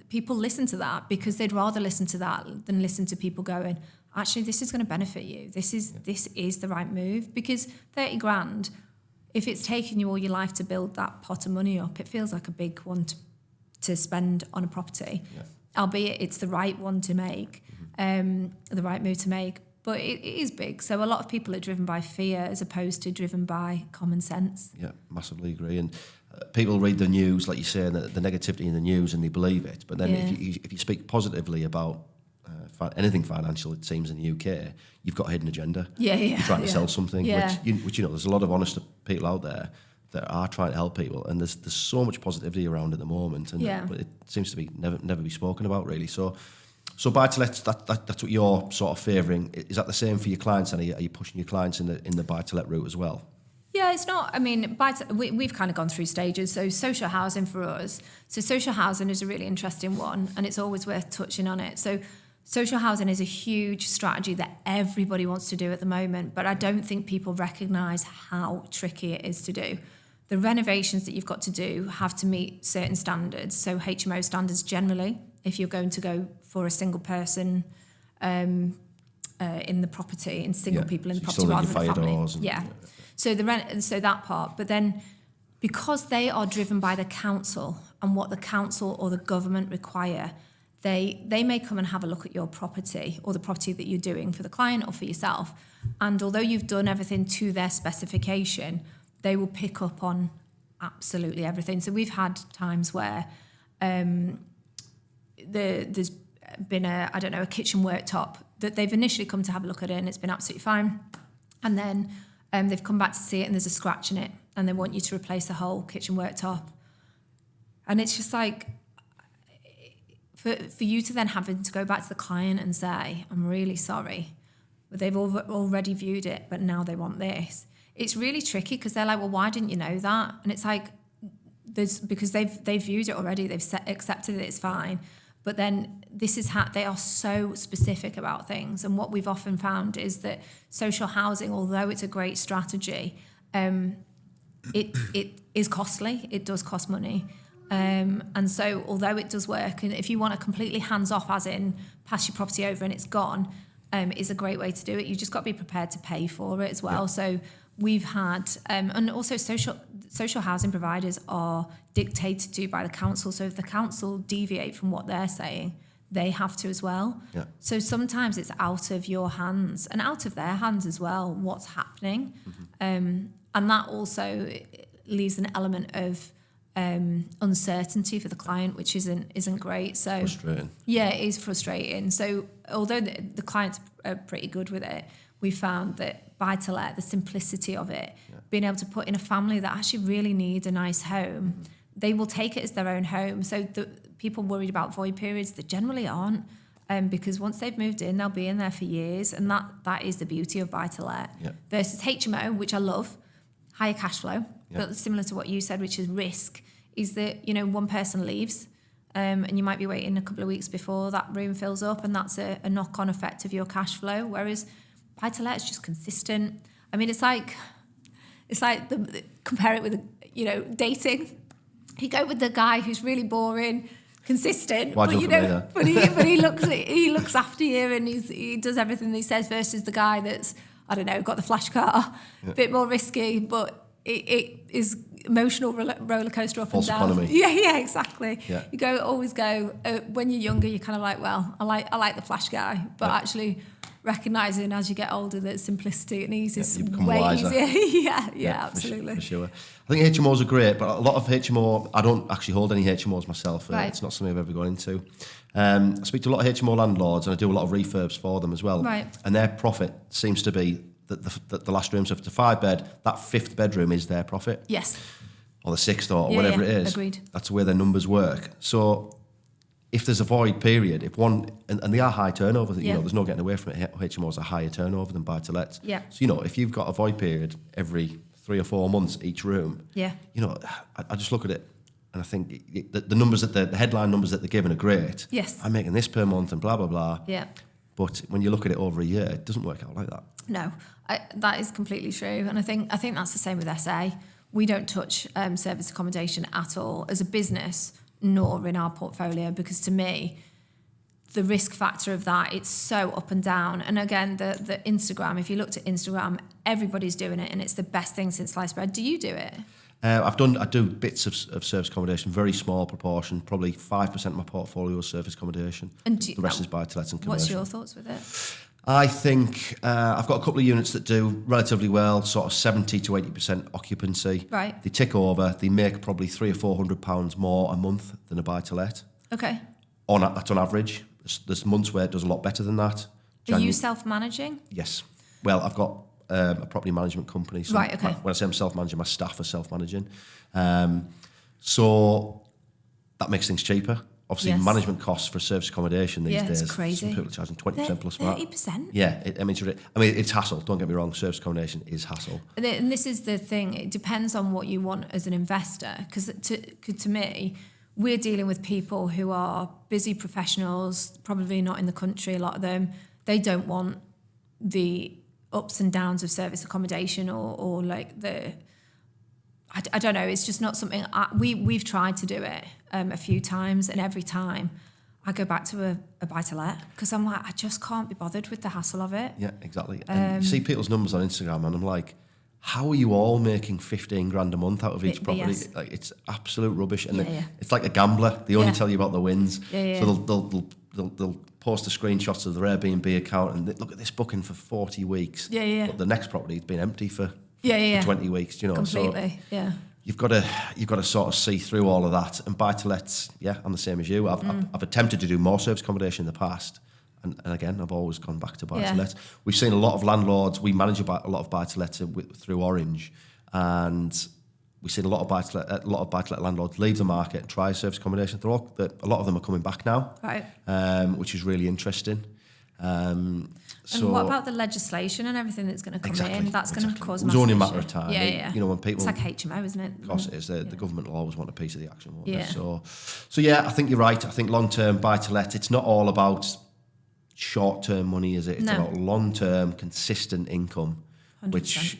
People listen to that because they'd rather listen to that than listen to people going, actually, this is going to benefit you. This is the right move, because 30 grand, if it's taken you all your life to build that pot of money up, it feels like a big one to spend on a property, albeit it's the right one to make, the right move to make. But it is big. So a lot of people are driven by fear as opposed to driven by common sense. Yeah, massively agree. And people read the news, like you say, and the negativity in the news, and they believe it. But then if you speak positively about anything financial, it seems in the UK, you've got a hidden agenda. You're trying to sell something, which there's a lot of honest people out there that are trying to help people, and there's so much positivity around at the moment, but it seems to be never be spoken about really. So buy-to-lets, that's what you're sort of favouring. Is that the same for your clients, and are you pushing your clients in the buy-to-let route as well? Yeah, it's not. I mean, we've kind of gone through stages. So social housing for us. So social housing is a really interesting one, and it's always worth touching on it. So social housing is a huge strategy that everybody wants to do at the moment, but I don't think people recognise how tricky it is to do. The renovations that you've got to do have to meet certain standards. So HMO standards generally, if you're going to go for a single person in the property, and single people in the property rather than family. So so that part, but then because they are driven by the council and what the council or the government require, they may come and have a look at your property or the property that you're doing for the client or for yourself, and although you've done everything to their specification, they will pick up on absolutely everything. So we've had times where there's been a kitchen worktop that they've initially come to have a look at it and it's been absolutely fine, and then they've come back to see it and there's a scratch in it and they want you to replace the whole kitchen worktop, and it's just like for you to then having to go back to the client and say, I'm really sorry, but they've already viewed it, but now they want this. It's really tricky because they're like, well, why didn't you know that? And it's like, because they've viewed it already, they've accepted that it's fine. But then this is how they are so specific about things. And what we've often found is that social housing, although it's a great strategy, it is costly. It does cost money. And so although it does work, and if you want a completely hands-off, as in pass your property over and it's gone, is a great way to do it. You just got to be prepared to pay for it as well. Yeah. So we've had, and also social housing providers are dictated to by the council. So if the council deviate from what they're saying, they have to as well. Yeah. So sometimes it's out of your hands and out of their hands as well, what's happening. Mm-hmm. And that also leaves an element of uncertainty for the client, which isn't great. So frustrating. Yeah, it is frustrating. So although the clients are pretty good with it, we found that buy-to-let, the simplicity of it, being able to put in a family that actually really need a nice home, they will take it as their own home. So the people worried about void periods, they generally aren't, because once they've moved in, they'll be in there for years, and that is the beauty of buy-to-let. Yeah. Versus HMO, which I love, higher cash flow, but similar to what you said, which is risk, is that, one person leaves, and you might be waiting a couple of weeks before that room fills up, and that's a knock-on effect of your cash flow. Whereas buy-to-let is just consistent. I mean, it's like compare it with dating. You go with the guy who's really boring, consistent, but he looks after you and he does everything he says, versus the guy that's, I don't know, got the flash car, a bit more risky, but it is emotional roller coaster up False and down. Economy. Yeah, exactly. Yeah. You always go when you're younger, you're kind of like, well, I like the flash guy, but actually recognising as you get older that simplicity and ease is you become way wiser. easier. yeah, absolutely. For sure. I think HMOs are great, but a lot of HMO, I don't actually hold any HMOs myself. Right. It's not something I've ever gone into. I speak to a lot of HMO landlords and I do a lot of refurbs for them as well. Right. And their profit seems to be that the last room, so if it's a 5-bed, that 5th bedroom is their profit. Yes. Or the 6th or whatever it is. Agreed. That's where their numbers work. So if there's a void period, if one, and they are high turnover, there's no getting away from it. HMOs are higher turnover than buy-to-lets. Yeah. So, if you've got a void period every 3 or 4 months each room, I just look at it and I think the numbers the headline numbers that they're given are great. Yes. I'm making this per month and blah, blah, blah. Yeah. But when you look at it over a year, it doesn't work out like that. No, that is completely true. And I think that's the same with SA. We don't touch service accommodation at all as a business, nor in our portfolio, because to me, the risk factor of that, it's so up and down. And again, the Instagram, if you looked at Instagram, everybody's doing it and it's the best thing since sliced bread. Do you do it? I do bits of service accommodation, very small proportion, probably 5% of my portfolio is service accommodation. And the rest is buy-to-lets and commercial. What's your thoughts with it? I think I've got a couple of units that do relatively well, sort of 70 to 80% occupancy. Right. They tick over. They make probably £300 or £400 more a month than a buy-to-let. Okay. That's on average. There's months where it does a lot better than that. Are you self-managing? Yes. Well, I've got a property management company. So right, okay. When I say I'm self-managing, my staff are self-managing. So that makes things cheaper. Obviously, yes. Management costs for service accommodation these days. It's crazy. Some people are charging 20% plus VAT. 30%? Yeah, it's hassle. Don't get me wrong. Service accommodation is hassle. And this is the thing. It depends on what you want as an investor. Because to me, we're dealing with people who are busy professionals, probably not in the country, a lot of them. They don't want the ups and downs of service accommodation or like I don't know, it's just not something we've tried to do it a few times, and every time I go back to a buy-to-let because I'm like, I just can't be bothered with the hassle of it. Yeah, exactly. And you see people's numbers on Instagram and I'm like, how are you all making 15 grand a month out of each property? Yes. Like, it's absolute rubbish. And it's like a gambler. They only tell you about the wins. So they'll post the screenshots of their Airbnb account and look at this booking for 40 weeks. But the next property's been empty for 20 weeks, Completely, so you've got to sort of see through all of that. And buy-to-lets, I'm the same as you. I've attempted to do more service accommodation in the past, and again, I've always gone back to buy-to-let. We've seen a lot of landlords. We manage a lot of buy-to-lets through Orange, and we've seen a lot of buy-to-let landlords leave the market and try service accommodation. A lot of them are coming back now, right? Which is really interesting. And what about the legislation and everything that's going to come in? That's going to cause massive It's only a issue. matter of time. When people, it's like HMO, isn't it? Of course it is. The government will always want a piece of the action, won't they? Yeah. So I think you're right. I think long-term buy-to-let, it's not all about short-term money, is it? It's about long-term, consistent income, 100%. Which,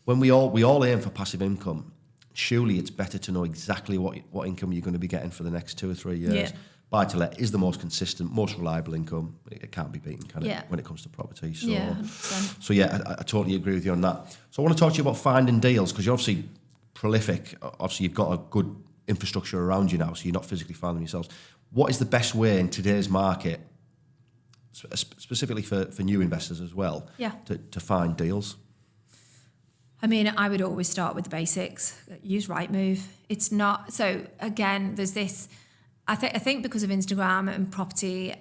when we all aim for passive income, surely it's better to know exactly what income you're going to be getting for the next 2 or 3 years. Yeah. Buy-to-let is the most consistent, most reliable income. It can't be beaten, can it, when it comes to property? So, 100%. I totally agree with you on that. So I want to talk to you about finding deals, because you're obviously prolific. Obviously, you've got a good infrastructure around you now, so you're not physically finding them yourselves. What is the best way in today's market, specifically for new investors as well, to find deals? I mean, I would always start with the basics. Use Rightmove. It's not... So, again, there's this... I think because of Instagram and property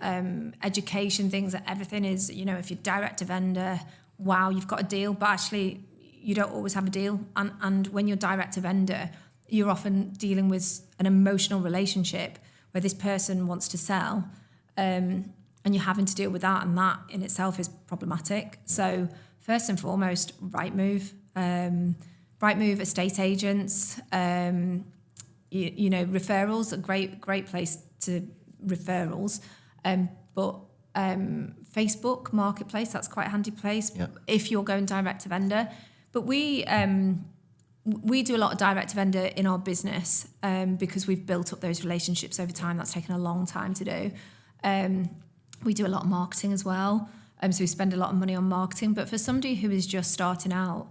education things, everything is, if you're direct to vendor, wow, you've got a deal, but actually you don't always have a deal. And when you're direct to vendor, you're often dealing with an emotional relationship where this person wants to sell and you're having to deal with that, and that in itself is problematic. So first and foremost, Rightmove, estate agents, referrals, a great place to referrals, but Facebook Marketplace, that's quite a handy place if you're going direct to vendor. But we do a lot of direct to vendor in our business because we've built up those relationships over time. That's taken a long time to do. We do a lot of marketing as well, so we spend a lot of money on marketing. But for somebody who is just starting out,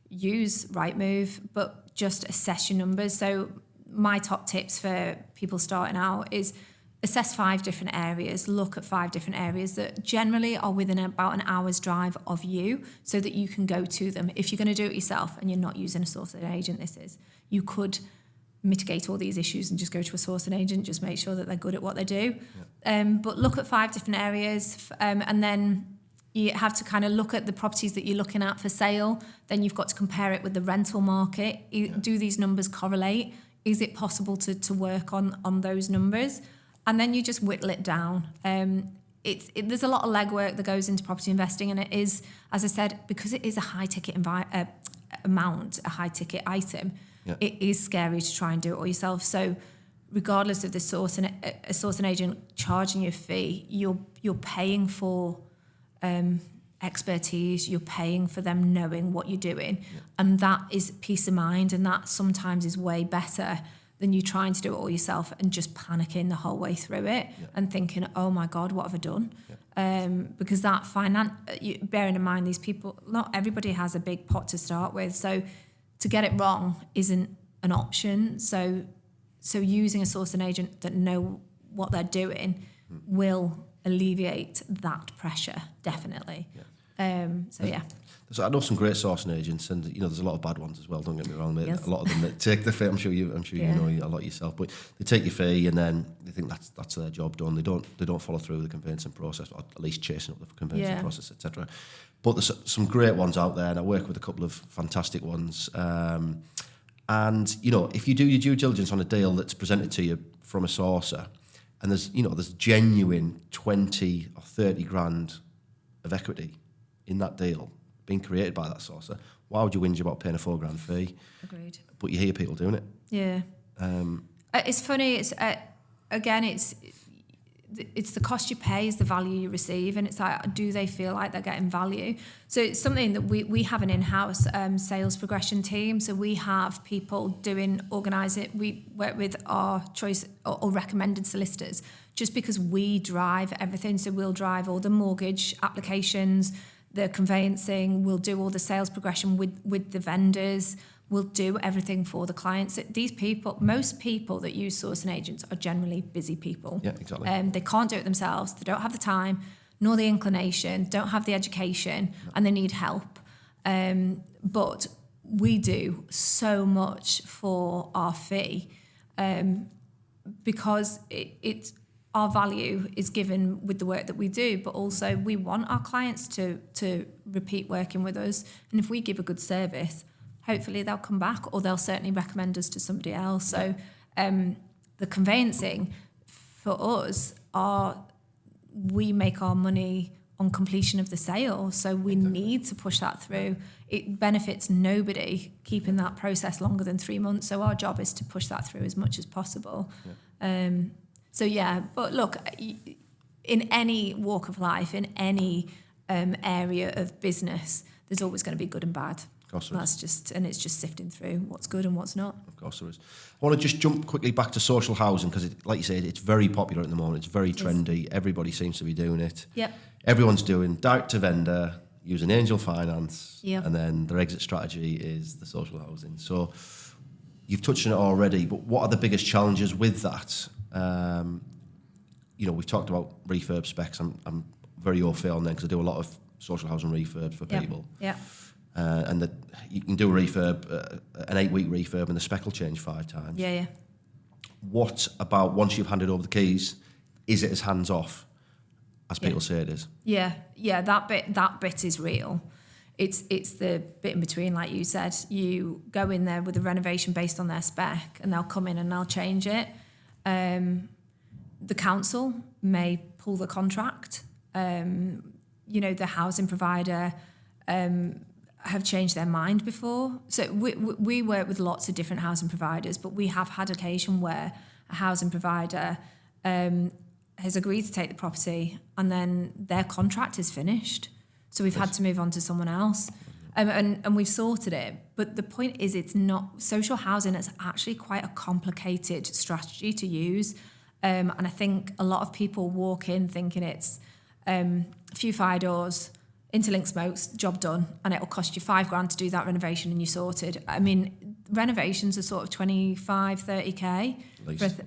use Rightmove, but just assess your numbers. So my top tips for people starting out is assess 5 different areas, look at 5 different areas that generally are within about an hour's drive of you so that you can go to them. If you're going to do it yourself and you're not using a sourcing agent, you could mitigate all these issues and just go to a sourcing agent, just make sure that they're good at what they do. But look at 5 different areas, and then you have to kind of look at the properties that you're looking at for sale. Then you've got to compare it with the rental market. Do these numbers correlate? Is it possible to work on those numbers? And then you just whittle it down. There's a lot of legwork that goes into property investing, and it is, as I said, because it is a high-ticket amount, a high-ticket item, it is scary to try and do it all yourself. So regardless of the sourcing agent charging you a fee, you're paying for expertise, you're paying for them knowing what you're doing. And that is peace of mind, and that sometimes is way better than you trying to do it all yourself and just panicking the whole way through it and thinking, oh my God, what have I done? Because that bearing in mind, these people, not everybody has a big pot to start with. So to get it wrong isn't an option. So using a sourcing agent that know what they're doing will alleviate that pressure, definitely. So I know some great sourcing agents, and there's a lot of bad ones as well. Don't get me wrong. Yes. A lot of them that take the fee. I'm sure you know a lot yourself, but they take your fee and then they think that's their job done. They don't follow through the conveyancing process, or at least chasing up the conveyancing process, etc. But there's some great ones out there, and I work with a couple of fantastic ones. And if you do your due diligence on a deal that's presented to you from a sourcer, and there's genuine 20 or 30 grand of equity in that deal being created by that sourcer, why would you whinge about paying a £4,000 fee? Agreed. But you hear people doing it. Yeah. It's funny. It's it's the cost you pay is the value you receive, and it's like, do they feel like they're getting value? So it's something that we have an in-house sales progression team. So we have people we work with our choice or recommended solicitors just because we drive everything. So we'll drive all the mortgage applications, the conveyancing, we'll do all the sales progression with the vendors, we'll do everything for the clients. Most people that use sourcing agents are generally busy people. Yeah, exactly. They can't do it themselves, they don't have the time, nor the inclination, don't have the education, and they need help. But we do so much for our fee because it's our value is given with the work that we do, but also we want our clients to repeat working with us. And if we give a good service, hopefully they'll come back, or they'll certainly recommend us to somebody else. So the conveyancing for us we make our money on completion of the sale. So we need to push that through. It benefits nobody keeping that process longer than 3 months. So our job is to push that through as much as possible. But look, in any walk of life, in any area of business, there's always going to be good and bad. Of course there is. It's just sifting through what's good and what's not. Of course there is. I want to just jump quickly back to social housing because, like you said, it's very popular at the moment. It's very trendy. Everybody seems to be doing it. Yep. Everyone's doing direct to vendor, using angel finance, Yep. and then their exit strategy is the social housing. So you've touched on it already, but what are the biggest challenges with that? We've talked about refurb specs. I'm very au fait on them because I do a lot of social housing refurbs for people. Yeah. And that you can do a refurb, an 8-week refurb, and the spec will change 5 times. Yeah. What about once you've handed over the keys? Is it as hands off as people say it is? Yeah. That bit is real. It's the bit in between, like you said. You go in there with a renovation based on their spec, and they'll come in and they'll change it. The council may pull the contract. The housing provider have changed their mind before. So we work with lots of different housing providers, but we have had occasion where a housing provider has agreed to take the property and then their contract is finished. So we've had to move on to someone else. And we've sorted it. But the point is, it's not social housing. It's actually quite a complicated strategy to use. And I think a lot of people walk in thinking it's a few fire doors, interlink smokes, job done, and it'll cost you £5,000 to do that renovation and you're sorted. I mean, renovations are sort of 25, 30k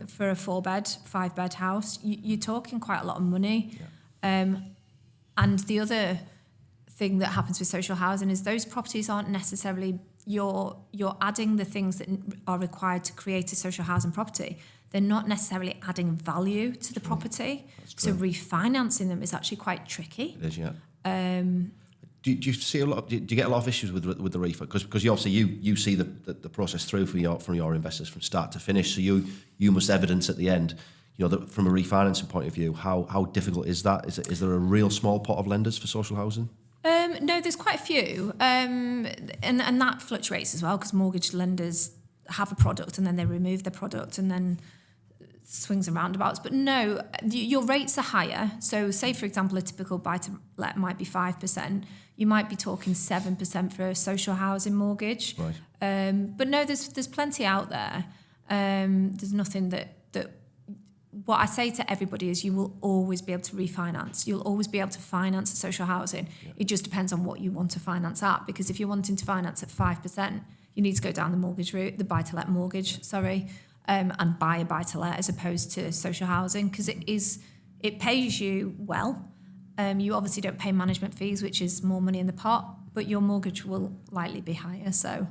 for a 4-bed, 5-bed house. You're talking quite a lot of money. Yeah. And the other thing that happens with social housing is those properties aren't necessarily, you're adding the things that are required to create a social housing property. They're not necessarily adding value to the property. So refinancing them is actually quite tricky. It is, yeah. Do you see a lot? Do you get a lot of issues with the refi? Because you obviously you see the process through from your investors from start to finish. So you must evidence at the end, that from a refinancing point of view, how difficult is that? Is there a real small pot of lenders for social housing? No, there's quite a few, and that fluctuates as well because mortgage lenders have a product and then they remove the product and then swings and roundabouts. But no, your rates are higher. So say, for example, a typical buy-to-let might be 5%. You might be talking 7% for a social housing mortgage. Right. But no, there's plenty out there. There's nothing that what I say to everybody is you will always be able to refinance. You'll always be able to finance social housing. Yeah. It just depends on what you want to finance at. Because if you're wanting to finance at 5%, you need to go down the mortgage route, the buy-to-let mortgage, and buy a buy-to-let as opposed to social housing because it pays you well. You obviously don't pay management fees, which is more money in the pot, but your mortgage will likely be higher. So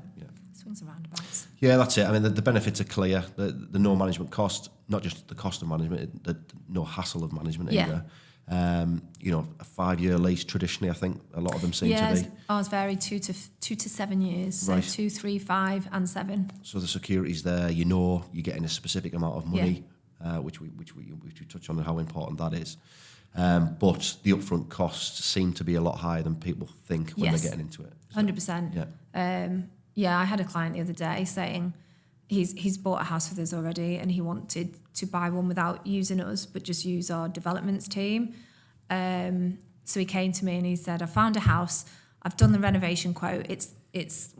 swings and roundabouts. Yeah, that's it. I mean, the benefits are clear. The no management cost, not just the cost of management, the no hassle of management either. A 5-year lease traditionally, I think a lot of them seem to be. Ours vary 2 to 7 years. Right. So 2, 3, 5, and 7. So the security's there. You're getting a specific amount of money, which we touch on how important that is. But the upfront costs seem to be a lot higher than people think when they're getting into it. 100%. Yeah. I had a client the other day saying he's bought a house with us already and he wanted to buy one without using us but just use our developments team. So he came to me and he said, I found a house, I've done the renovation quote, it's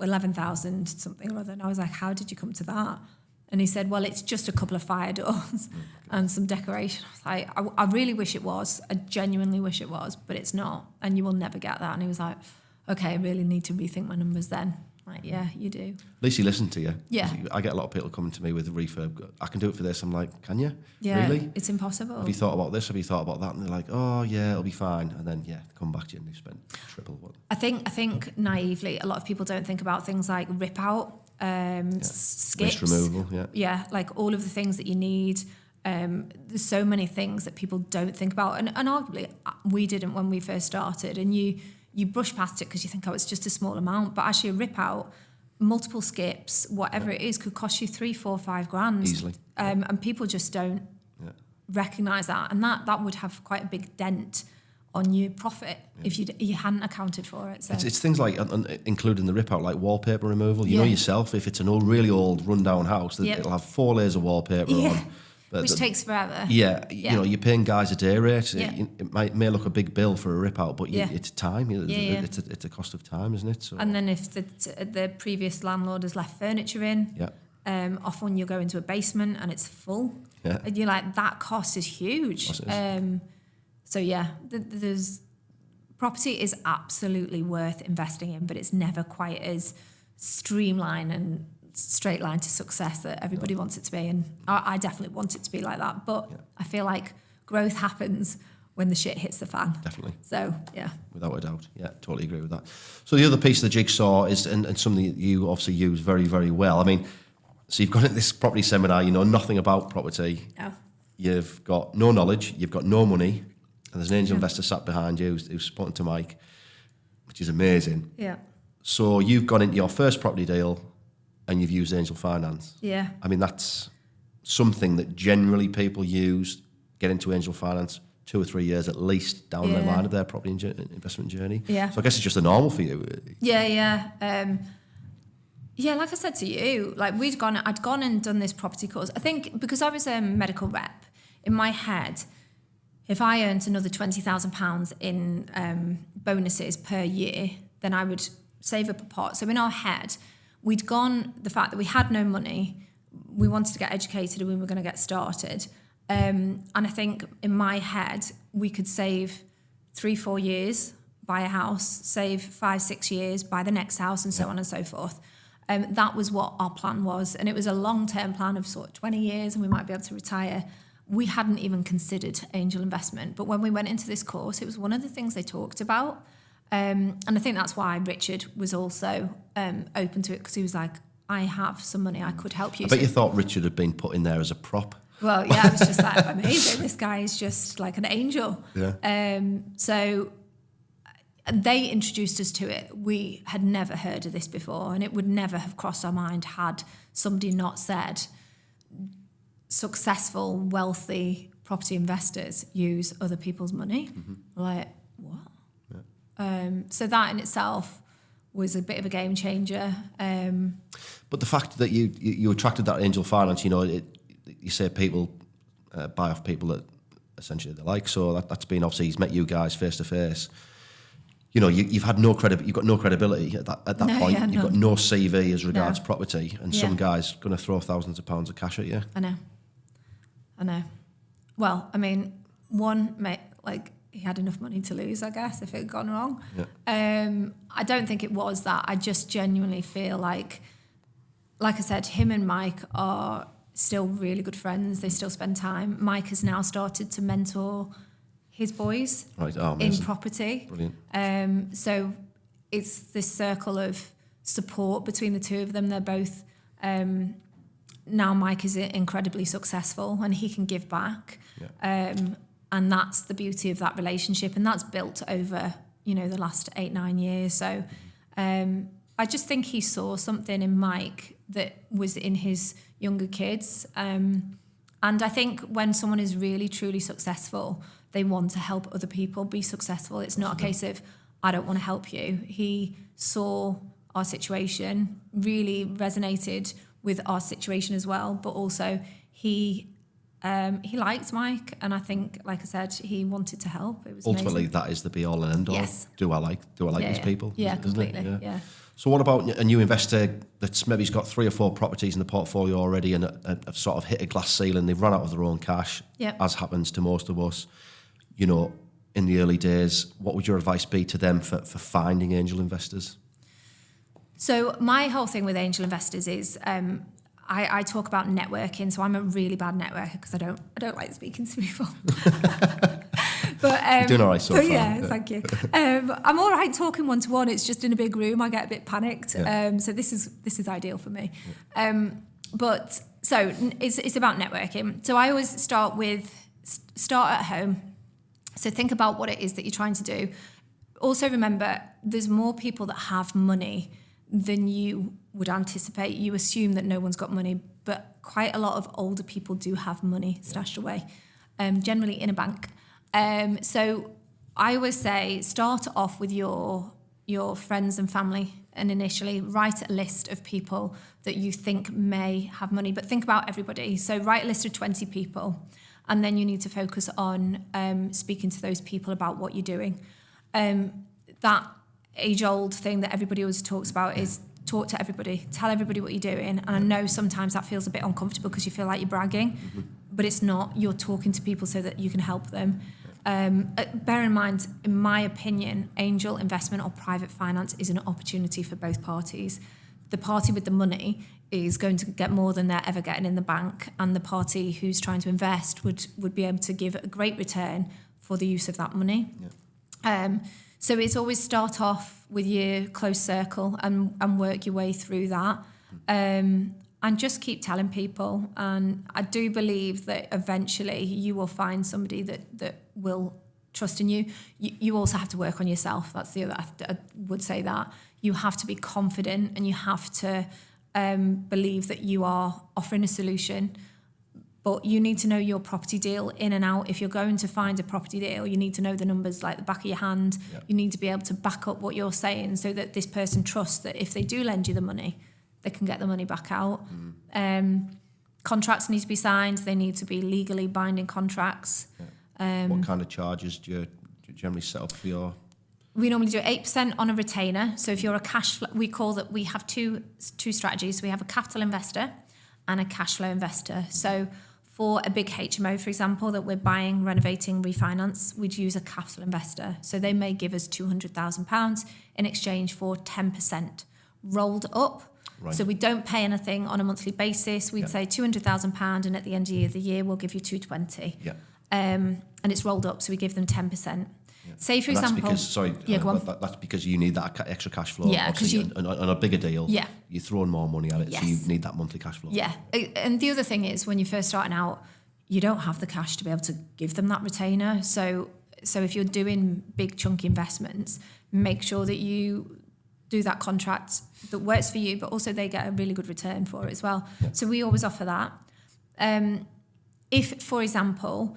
11,000 something or other. And I was like, how did you come to that? And he said, well, it's just a couple of fire doors and some decoration. I was like, I really wish it was. I genuinely wish it was, but it's not. And you will never get that. And he was like, okay, I really need to rethink my numbers then. Like, yeah, you do. At least he listened to you. Yeah. I get a lot of people coming to me with refurb. I can do it for this. I'm like, can you? Yeah. Really? It's impossible. Have you thought about this? Have you thought about that? And they're like, oh, yeah, it'll be fine. And then, come back to you and they've spent triple what. I think naively, a lot of people don't think about things like rip out, skips. Waste removal, Yeah, like all of the things that you need. There's so many things that people don't think about. And arguably, we didn't when we first started. And you brush past it because you think, it's just a small amount. But actually a rip out, multiple skips, whatever it is, could cost you 3, 4, 5 grand. Easily. And people just don't recognise that. And that would have quite a big dent on your profit if you hadn't accounted for it. So. It's things like, including the rip out, like wallpaper removal. You know yourself, if it's an really old rundown house, it'll have 4 layers of wallpaper on. Which takes forever. You're paying guys a day rate. It may look a big bill for a rip out, but it's time. It's a cost of time, isn't it? So. And then if the previous landlord has left furniture in, often you'll go into a basement and it's full. Yeah. And you're like, that cost is huge. There's property is absolutely worth investing in, but it's never quite as streamlined and straight line to success that everybody wants it to be, and I definitely want it to be like that, but I feel like growth happens when the shit hits the fan. Definitely. So without a doubt, totally agree with that. So the other piece of the jigsaw is and something that you obviously use very, very well. I mean, so you've gone at this property seminar, you know nothing about property. No. You've got no knowledge, you've got no money, and there's an angel investor sat behind you who's spoken to Mike, which is amazing. Yeah. So you've gone into your first property deal and you've used angel finance. Yeah. I mean, that's something that generally people use, get into angel finance 2 or 3 years at least down the line of their property investment journey. Yeah. So I guess it's just a normal for you. Yeah. Like I said to you, like I'd gone and done this property course. I think because I was a medical rep, in my head, if I earned another £20,000 in bonuses per year, then I would save up a pot. So in our head, we'd gone the fact that we had no money, we wanted to get educated and we were going to get started. And I think in my head, we could save 3-4 years, buy a house, save 5-6 years, buy the next house, and so on and so forth. That was what our plan was. And it was a long-term plan of sort of 20 years and we might be able to retire. We hadn't even considered angel investment. But when we went into this course, it was one of the things they talked about. And I think that's why Richard was also open to it, because he was like, I have some money, I could help you. I bet you thought Richard had been put in there as a prop. Well, yeah, I was just like, amazing. This guy is just like an angel. Yeah. So they introduced us to it. We had never heard of this before, and it would never have crossed our mind had somebody not said successful, wealthy property investors use other people's money. Mm-hmm. Like, what? Yeah. So that in itself was a bit of a game changer. But the fact that you attracted that angel finance, you know, you say people buy off people that essentially they like. So that's been, obviously he's met you guys face to face. You know, you've had no you've got no credibility at that point. Yeah, you've got no CV as regards property, and some guy's going to throw thousands of pounds of cash at you. I know. Well, I mean, he had enough money to lose, I guess, if it had gone wrong. Yeah. I don't think it was that. I just genuinely feel like I said, him and Mike are still really good friends. They still spend time. Mike has now started to mentor his boys in property. Brilliant. So it's this circle of support between the two of them. They're both... now Mike is incredibly successful and he can give back. Yeah. And that's the beauty of that relationship. And that's built over, you know, the last 8-9 years. So I just think he saw something in Mike that was in his younger kids. And I think when someone is really, truly successful, they want to help other people be successful. It's not a case of, I don't want to help you. He saw our situation, really resonated with our situation as well, but also he liked Mike, and I think, like I said, he wanted to help. It was ultimately amazing. That is the be all and end all. Yes. Do I like these people? Yeah, isn't completely. It? Yeah. So what about a new investor that's maybe's got 3 or 4 properties in the portfolio already and have sort of hit a glass ceiling? They've run out of their own cash, as happens to most of us. You know, in the early days, what would your advice be to them for finding angel investors? So my whole thing with angel investors is I talk about networking. So I'm a really bad networker because I don't like speaking to people. But you're doing all right so far. Yeah, thank you. I'm all right talking one-to-one. It's just in a big room I get a bit panicked. Yeah. So this is ideal for me. Yeah. But so it's about networking. So I always start at home. So think about what it is that you're trying to do. Also remember, there's more people that have money than you would anticipate. You assume that no one's got money, but quite a lot of older people do have money stashed away, generally in a bank. So I always say, start off with your friends and family, and initially write a list of people that you think may have money, but think about everybody. So write a list of 20 people, and then you need to focus on speaking to those people about what you're doing. That age-old thing that everybody always talks about is talk to everybody, tell everybody what you're doing. And I know sometimes that feels a bit uncomfortable because you feel like you're bragging, but it's not. You're talking to people so that you can help them. Bear in mind, in my opinion, angel investment or private finance is an opportunity for both parties. The party with the money is going to get more than they're ever getting in the bank, and the party who's trying to invest would be able to give a great return for the use of that money. Yeah. So it's always start off with your close circle and work your way through that. And just keep telling people. And I do believe that eventually you will find somebody that will trust in you. You also have to work on yourself. That's the other, I would say that. You have to be confident, and you have to believe that you are offering a solution. But you need to know your property deal in and out. If you're going to find a property deal, you need to know the numbers like the back of your hand. Yep. You need to be able to back up what you're saying so that this person trusts that if they do lend you the money, they can get the money back out. Contracts need to be signed. They need to be legally binding contracts. Yeah. What kind of charges do you generally set up for your... We normally do 8% on a retainer. So if you're a cash flow, we have two strategies. We have a capital investor and a cash flow investor. So for a big HMO, for example, that we're buying, renovating, refinance, we'd use a capital investor. So they may give us £200,000 in exchange for 10% rolled up. Right. So we don't pay anything on a monthly basis. We'd say £200,000, and at the end of the year, we'll give you 220. Yeah. And it's rolled up, so we give them 10%. Say, for And that's example... because, go on. that's because you need that extra cash flow. Yeah, because on a bigger deal, Yeah. you're throwing more money at it, Yes. so you need that monthly cash flow. Yeah. And the other thing is, when you're first starting out, you don't have the cash to be able to give them that retainer. So if you're doing big chunky investments, make sure that you do that contract that works for you, but also they get a really good return for it as well. Yeah. So we always offer that. If, for example,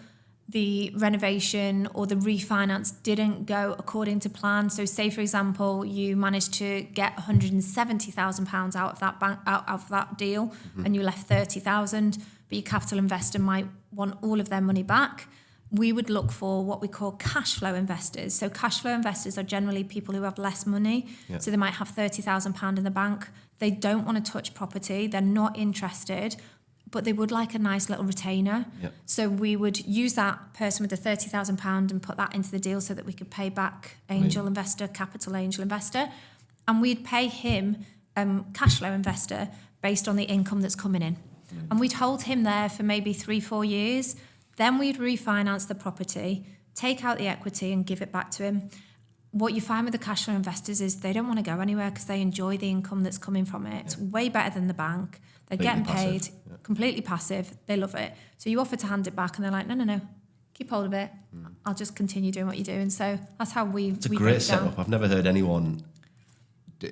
the renovation or the refinance didn't go according to plan, so say, for example, you managed to get £170,000 out of that bank, out of that deal, and you left 30,000, but your capital investor might want all of their money back, we would look for what we call cash flow investors. So cash flow investors are generally people who have less money. Yeah. So they might have £30,000 in the bank. They don't want to touch property. They're not interested, but they would like a nice little retainer. Yeah. So we would use that person with the £30,000 and put that into the deal so that we could pay back angel investor, capital angel investor. And we'd pay him cash flow investor based on the income that's coming in. And we'd hold him there for maybe 3-4 years. Then we'd refinance the property, take out the equity and give it back to him. What you find with the cash flow investors is they don't want to go anywhere because they enjoy the income that's coming from it. It's way better than the bank. They're getting paid, completely passive. They love it. So you offer to hand it back and they're like, no, keep hold of it. I'll just continue doing what you're doing. So that's how we It's a we great break it down. setup. I've never heard anyone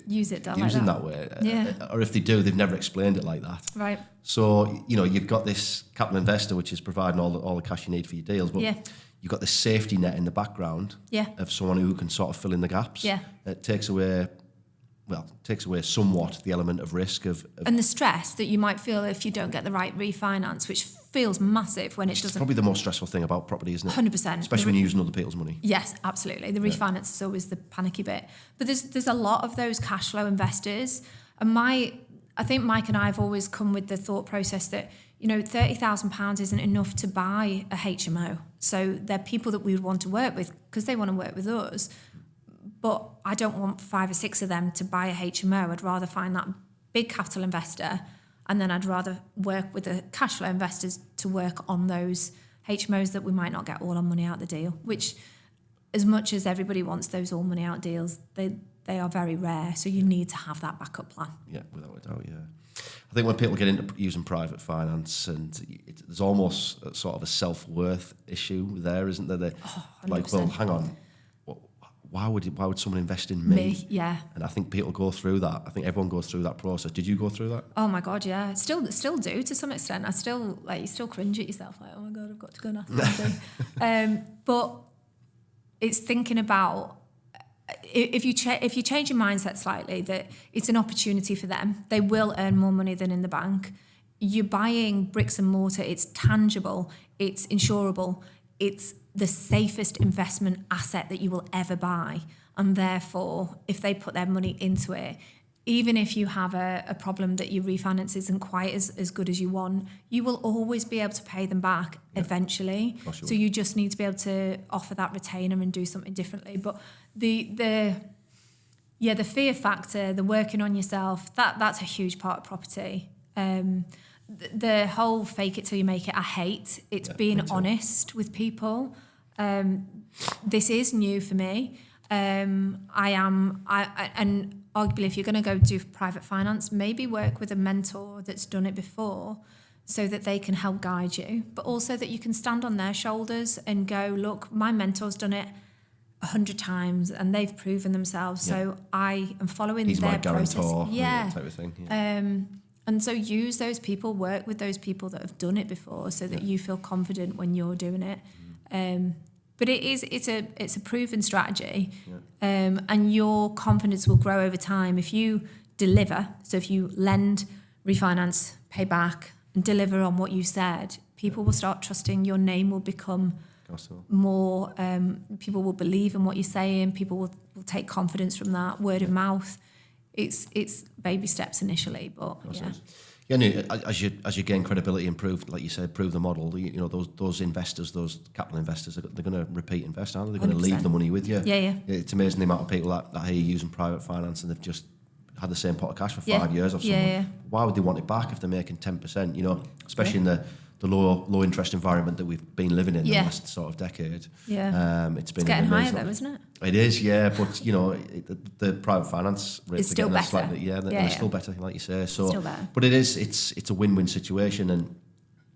Use it using like that way. Yeah. Or if they do, they've never explained it like that. Right. So, you've got this capital investor, which is providing all the cash you need for your deals, but Yeah. you've got this safety net in the background Yeah. of someone who can sort of fill in the gaps. Yeah. It takes away somewhat the element of risk of And the stress that you might feel if you don't get the right refinance, which feels massive when it it's doesn't. probably the most stressful thing about property, isn't it? 100%. Especially when you're using other people's money. Yes, absolutely. The refinance is always the panicky bit. But there's a lot of those cash flow investors. And I think Mike and I have always come with the thought process that, £30,000 isn't enough to buy a HMO. So they're people that we would want to work with because they want to work with us. But I don't want 5 or 6 of them to buy a HMO. I'd rather find that big capital investor, and then I'd rather work with the cash flow investors to work on those HMOs that we might not get all our money out the deal, which, as much as everybody wants those all money out deals, they are very rare. So you need to have that backup plan. Yeah, without a doubt, yeah. I think when people get into using private finance, and there's almost sort of a self-worth issue there, isn't there? Like, well, hang on. Why would someone invest in me? Yeah. And I think people go through that. I think everyone goes through that process. Did you go through that? Oh my God, yeah. Still do to some extent. You still cringe at yourself, like, oh my God, I've got to go and ask them. But it's thinking about if you change your mindset slightly, that it's an opportunity for them. They will earn more money than in the bank. You're buying bricks and mortar. It's tangible. It's insurable. It's the safest investment asset that you will ever buy. And therefore, if they put their money into it, even if you have a problem that your refinance isn't quite as good as you want, you will always be able to pay them back eventually. So you just need to be able to offer that retainer and do something differently. But the fear factor, the working on yourself, that's a huge part of property. The whole fake it till you make it, I hate. It's being honest with people. This is new for me. And arguably, if you're going to go do private finance, maybe work with a mentor that's done it before so that they can help guide you, but also that you can stand on their shoulders and go, look, my mentor's done it 100 times and they've proven themselves. So I am following their process. Type of thing. Yeah. And so use those people, work with those people that have done it before so that you feel confident when you're doing it. But it's a proven strategy, and your confidence will grow over time if you deliver. So if you lend, refinance, pay back, and deliver on what you said, people will start trusting. Your name will become more. People will believe in what you're saying. People will take confidence from that. Word of mouth. It's baby steps initially, but yeah. Yeah, no, as you gain credibility and prove, like you said, prove the model. Those investors, those capital investors, they're going to repeat invest, aren't they? They're going to leave the money with you. Yeah. It's amazing the amount of people that hear you using private finance and they've just had the same pot of cash for Yeah. 5 years of someone. Yeah. Why would they want it back if they're making 10%? You know, especially in the low interest environment that we've been living in the last sort of decade. Yeah. It's been Getting an higher amazing- though, isn't it? It is, yeah, but you know, the private finance rates It's still are getting better. slightly, they're still better, like you say. So, Still better. but it's a win-win situation, and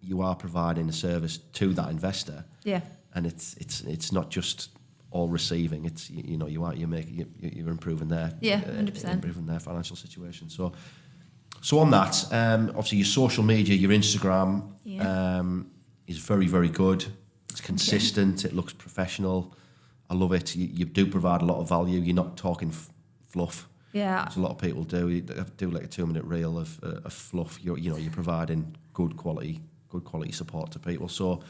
you are providing a service to that investor. Yeah. And it's not just all receiving. It's you're improving their 100%. improving their financial situation. So on that, obviously your social media, your Instagram is very, very good. It's consistent. It looks professional. I love it. You do provide a lot of value. You're not talking fluff. Yeah. As a lot of people do. You do like a 2-minute reel of fluff. You're providing good quality support to people. So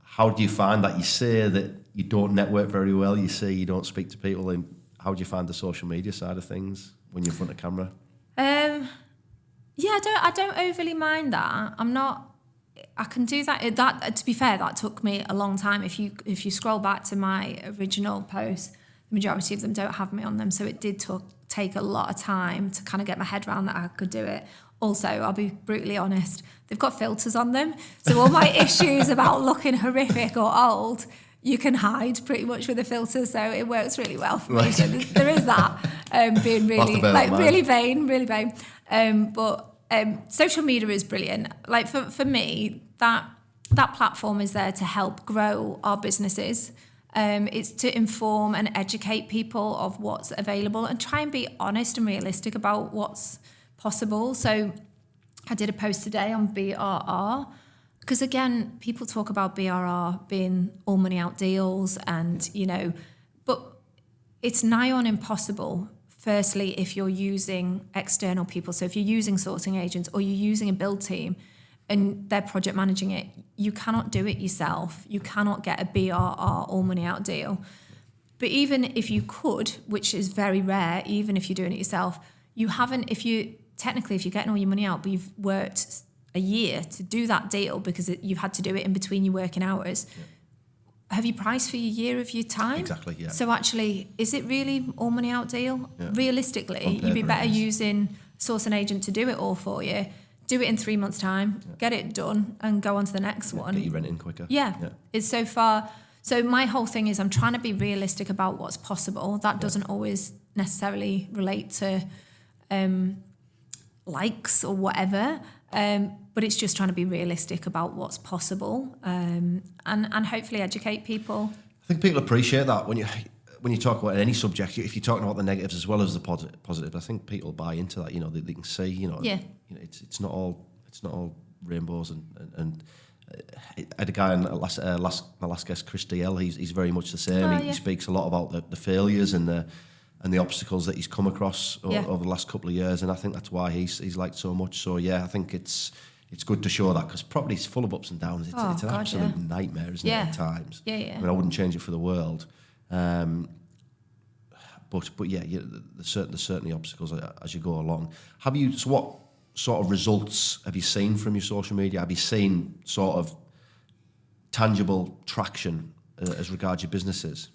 how do you find that? You say that you don't network very well. You say you don't speak to people. And how do you find the social media side of things when you're in front of camera? Yeah, I don't overly mind that. I can do that. That, to be fair, that took me a long time. If you scroll back to my original posts, the majority of them don't have me on them. So it did take a lot of time to kind of get my head around that I could do it. Also, I'll be brutally honest, they've got filters on them. So all my issues about looking horrific or old, you can hide pretty much with a filter. So it works really well for me. So there is that, being really vain. But social media is brilliant. Like for me, that platform is there to help grow our businesses. It's to inform and educate people of what's available and try and be honest and realistic about what's possible. So I did a post today on BRR because, again, people talk about BRR being all money out deals and, but it's nigh on impossible. Firstly, if you're using external people, so if you're using sourcing agents or you're using a build team and they're project managing it, you cannot do it yourself. You cannot get a BRR all money out deal. But even if you could, which is very rare, even if you're doing it yourself, if you're getting all your money out, but you've worked a year to do that deal because you've had to do it in between your working hours. Yeah. Have you priced for your year of your time? Exactly, yeah. So actually, is it really all money out deal? Yeah. Realistically, you'd be better using source an agent to do it all for you. Do it in 3 months' time, get it done, and go on to the next one. Get your rent in quicker. Yeah. It's so far. So my whole thing is I'm trying to be realistic about what's possible. That doesn't always necessarily relate to likes or whatever. But it's just trying to be realistic about what's possible and hopefully educate people. I think people appreciate that when you talk about any subject. If you're talking about the negatives as well as the positive, I think people buy into that. They can see. It's not all rainbows and I had a guy on my last guest, Chris DL. He's very much the same. He speaks a lot about the failures and the obstacles that he's come across over the last couple of years, and I think that's why he's liked so much. So yeah, I think it's good to show that because property's full of ups and downs. It's an absolute nightmare, isn't it, at times? Yeah. I mean, I wouldn't change it for the world. But yeah, there's certainly obstacles as you go along. So what sort of results have you seen from your social media? Have you seen sort of tangible traction as regards your businesses?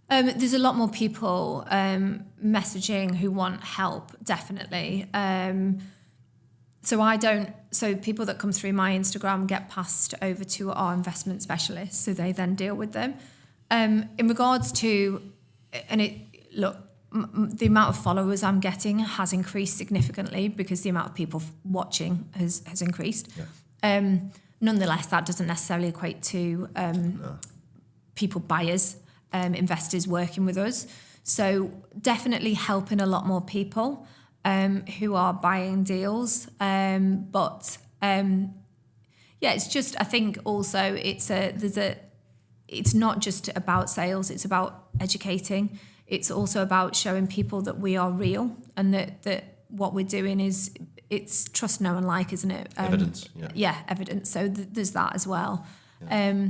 There's a lot more people messaging who want help, definitely. So people that come through my Instagram get passed over to our investment specialists, so they then deal with them. In regards to, the amount of followers I'm getting has increased significantly because the amount of people watching has increased. Yeah. Nonetheless, that doesn't necessarily equate to people, buyers, investors working with us. So definitely helping a lot more people who are buying deals. It's just, I think also it's not just about sales, it's about educating. It's also about showing people that we are real and that what we're doing it's trust, know and like, isn't it? Evidence. Yeah, evidence. So there's that as well. Yeah.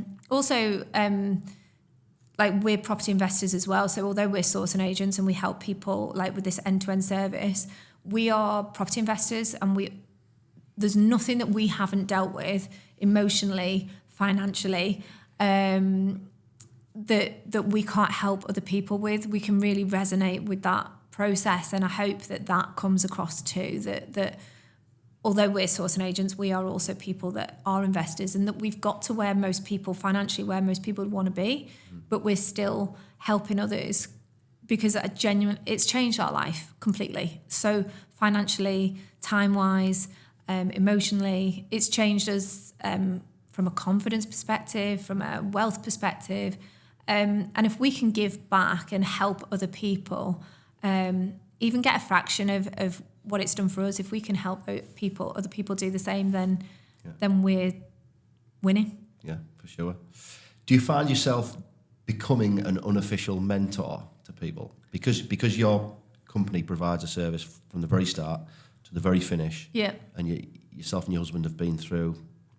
We're property investors as well. So although we're sourcing agents and we help people with this end-to-end service, we are property investors and there's nothing that we haven't dealt with emotionally, financially, that we can't help other people with. We can really resonate with that process, and I hope that comes across too, that although we're sourcing agents, we are also people that are investors, and that we've got to where most people would want to be, but we're still helping others because it's changed our life completely. So financially, time-wise, emotionally, it's changed us from a confidence perspective, from a wealth perspective. And if we can give back and help other people, even get a fraction of what it's done for us, if we can help other people do the same, then we're winning. Yeah, for sure. Do you find yourself becoming an unofficial mentor to people? Because your company provides a service from the very start to the very finish. Yeah. And yourself and your husband have been through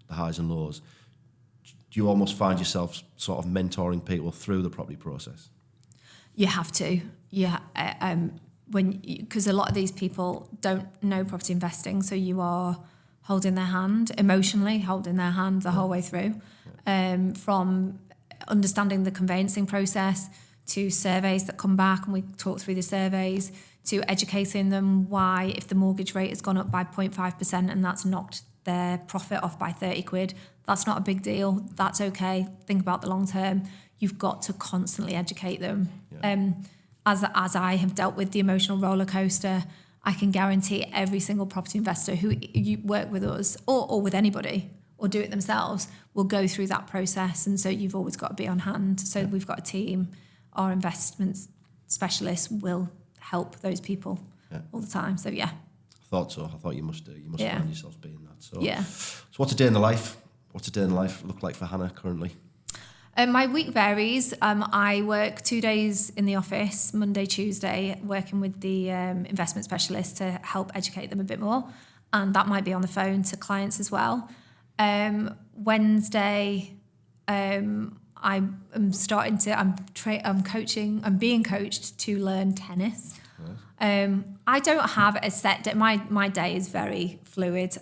the highs and lows. Do you almost find yourself sort of mentoring people through the property process? You have to. Yeah. Because a lot of these people don't know property investing, so you are holding their hand, emotionally holding their hand the whole way through, from understanding the conveyancing process to surveys that come back, and we talk through the surveys, to educating them why, if the mortgage rate has gone up by 0.5% and that's knocked their profit off by 30 quid, that's not a big deal, that's okay, think about the long term. You've got to constantly educate them. Yeah. As I have dealt with the emotional roller coaster, I can guarantee every single property investor who you work with us or with anybody or do it themselves will go through that process. And so you've always got to be on hand. So we've got a team, our investment specialists will help those people all the time. So I thought so. I thought you must do. You must find yourself being that. So what's a day in the life? What's a day in the life look like for Hannah currently? My week varies. I work 2 days in the office, Monday, Tuesday, working with the investment specialist to help educate them a bit more. And that might be on the phone to clients as well. Wednesday, I'm being coached to learn tennis. I don't have a set day. My day is very fluid.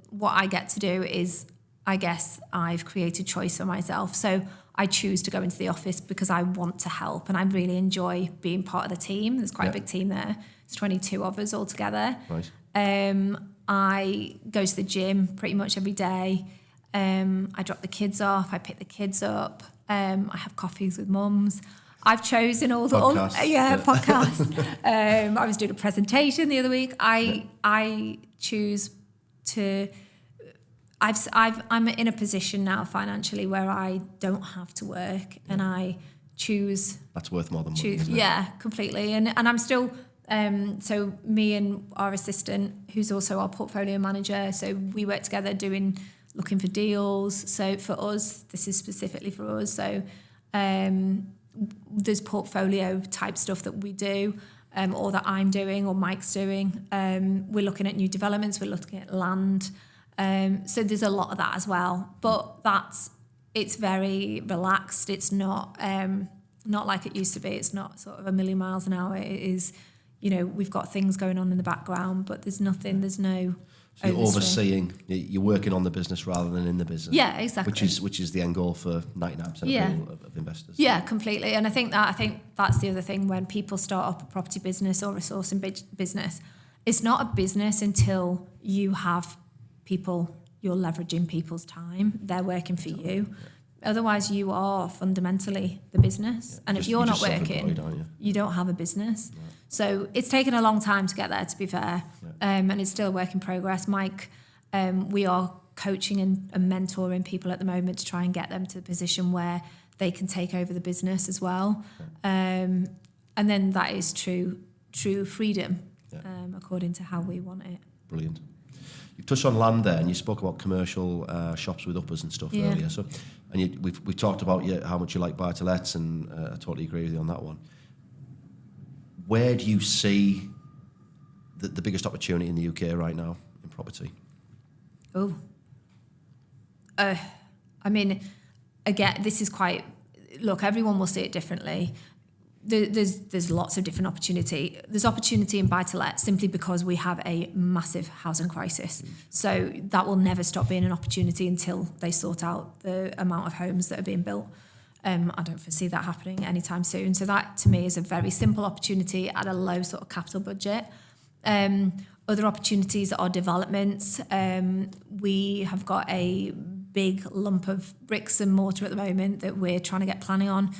What I get to do is, I guess I've created choice for myself. So I choose to go into the office because I want to help and I really enjoy being part of the team. There's quite a big team there. There's 22 of us all together. Right. I go to the gym pretty much every day. I drop the kids off. I pick the kids up. I have coffees with mums. I've chosen all the podcasts. I was doing a presentation the other week. I choose to. I'm in a position now financially where I don't have to work, and I choose. That's worth more than money, isn't it? Yeah, completely. And I'm still. So me and our assistant, who's also our portfolio manager, so we work together looking for deals. So for us, this is specifically for us. So there's portfolio type stuff that we do, or that I'm doing, or Mike's doing. We're looking at new developments. We're looking at land. So there's a lot of that as well, but it's very relaxed. It's not like it used to be. It's not sort of a million miles an hour. It is, we've got things going on in the background, but there's no. So you're overseeing. You're working on the business rather than in the business. Yeah, exactly. Which is the end goal for 99% of investors. Yeah, completely. And I think that's the other thing when people start up a property business or a sourcing business. It's not a business until you have people, you're leveraging people's time, they're working for you. Otherwise you are fundamentally the business, and if you're not working, you don't have a business. So it's taken a long time to get there, to be fair, and it's still a work in progress. Mike, we are coaching and mentoring people at the moment to try and get them to the position where they can take over the business as well, and then that is true freedom, according to how we want it. Brilliant. You've touched on land there, and you spoke about commercial shops with uppers and stuff earlier. So, and we talked about how much you like buy-to-lets, and I totally agree with you on that one. Where do you see the biggest opportunity in the UK right now in property? I mean, again, this is quite. Look, everyone will see it differently. There's lots of different opportunity. There's opportunity in buy-to-let simply because we have a massive housing crisis. So that will never stop being an opportunity until they sort out the amount of homes that are being built. I don't foresee that happening anytime soon. So that to me is a very simple opportunity at a low sort of capital budget. Other opportunities are developments. We have got a big lump of bricks and mortar at the moment that we're trying to get planning on.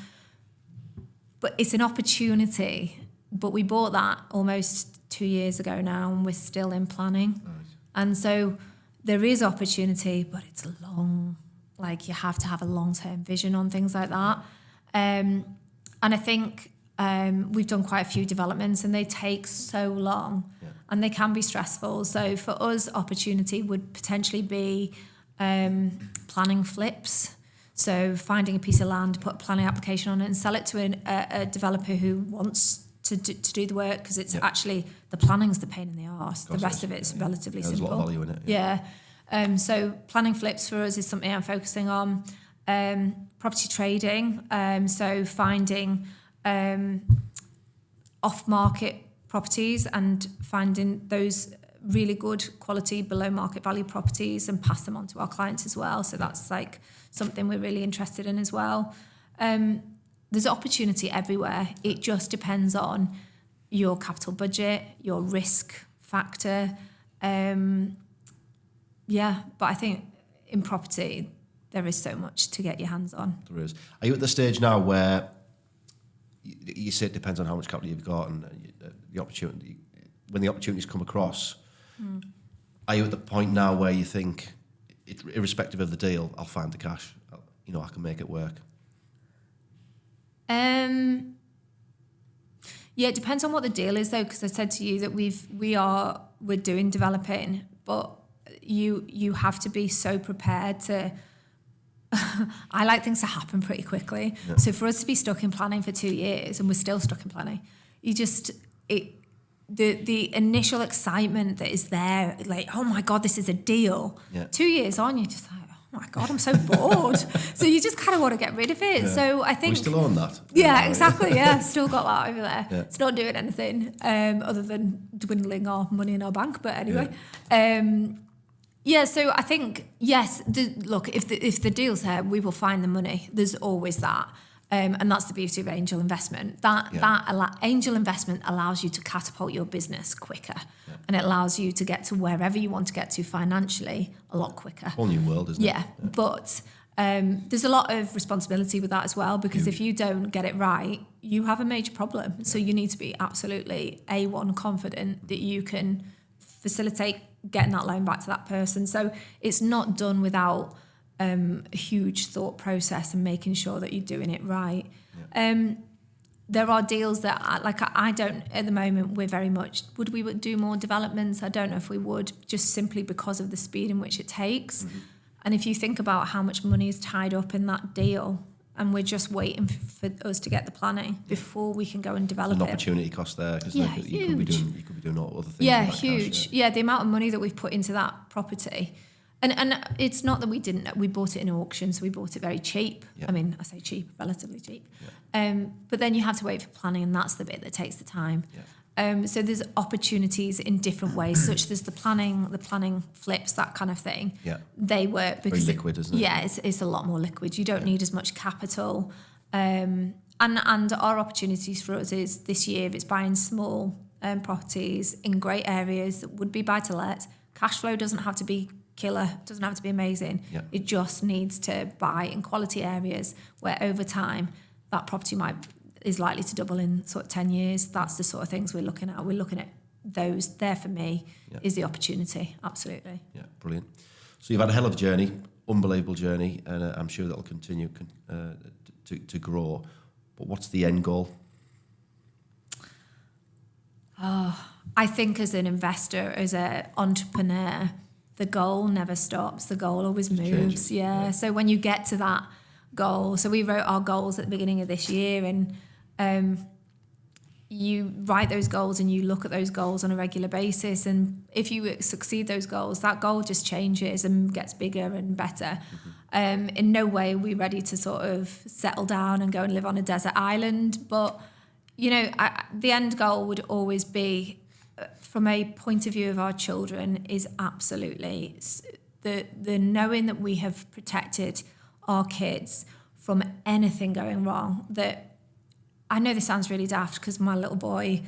But it's an opportunity. But we bought that almost 2 years ago now, and we're still in planning. Nice. And so there is opportunity, but it's long. Like, you have to have a long-term vision on things like that. And I think we've done quite a few developments, and they take so long, and they can be stressful. So for us, opportunity would potentially be planning flips. So finding a piece of land, put a planning application on it, and sell it to a developer who wants to do the work, because it's actually, the planning's the pain in the arse. The rest of it's relatively simple. There's a lot of value in it. Yeah. So planning flips for us is something I'm focusing on. Property trading, so finding off-market properties and finding those really good quality below market value properties and pass them on to our clients as well. So that's like something we're really interested in as well. There's opportunity everywhere. It just depends on your capital budget, your risk factor. But I think in property, there is so much to get your hands on. There is. Are you at the stage now where you say it depends on how much capital you've got and the opportunity, when the opportunities come across, are you at the point now where you think, irrespective of the deal, I'll find the cash, I can make it work? Yeah, it depends on what the deal is, though, because I said to you that we're doing developing, but you have to be so prepared to. I like things to happen pretty quickly. Yeah. So for us to be stuck in planning for 2 years, and we're still stuck in planning, the initial excitement that is there, like, oh my God, this is a deal. Yeah. 2 years on, you're just like, oh my God, I'm so bored. So you just kind of want to get rid of it. Yeah. So I think... We still own that. Yeah, exactly. Yeah, still got that over there. Yeah. It's not doing anything other than dwindling our money in our bank. But anyway. Yeah. So I think, yes, look, if the deal's there, we will find the money. There's always that. And that's the beauty of angel investment. Angel investment allows you to catapult your business quicker, and it allows you to get to wherever you want to get to financially a lot quicker. Whole new world, isn't it? Yeah, but there's a lot of responsibility with that as well, because if you don't get it right, you have a major problem. So you need to be absolutely A1 confident that you can facilitate getting that loan back to that person. So it's not done without a huge thought process and making sure that you're doing it right. Yeah. There are deals that I don't at the moment. We're very much, would we do more developments? I don't know if we would, just simply because of the speed in which it takes. Mm-hmm. And if you think about how much money is tied up in that deal, and we're just waiting for us to get the planning before we can go and develop it. An opportunity cost there, because you could be doing all other things. Yeah, huge. Cash, the amount of money that we've put into that property. And it's not that we bought it in an auction, so we bought it very cheap. Yeah. I mean, I say cheap, relatively cheap. Yeah. But then you have to wait for planning, and that's the bit that takes the time. Yeah. So there's opportunities in different ways, such as the planning flips, that kind of thing. Yeah. They work because very liquid, isn't it? Yeah, it's a lot more liquid. You don't need as much capital. And our opportunities for us is this year, it's buying small properties in great areas that would be buy to let. Cash flow doesn't have to be killer, doesn't have to be amazing. Yeah. It just needs to buy in quality areas where over time that property is likely to double in sort of 10 years. That's the sort of things we're looking at. We're looking at those. There for me is the opportunity. Absolutely. Yeah, brilliant. So you've had a hell of a journey, unbelievable journey, and I'm sure that'll continue to grow. But what's the end goal? I think as an investor, as an entrepreneur, the goal never stops. The goal always moves. Yeah. So when you get to that goal, so we wrote our goals at the beginning of this year, and you write those goals and you look at those goals on a regular basis. And if you succeed those goals, that goal just changes and gets bigger and better. Mm-hmm. In no way are we ready to sort of settle down and go and live on a desert island. But, the end goal would always be, from a point of view of our children, is absolutely the knowing that we have protected our kids from anything going wrong. That I know this sounds really daft because my little boy,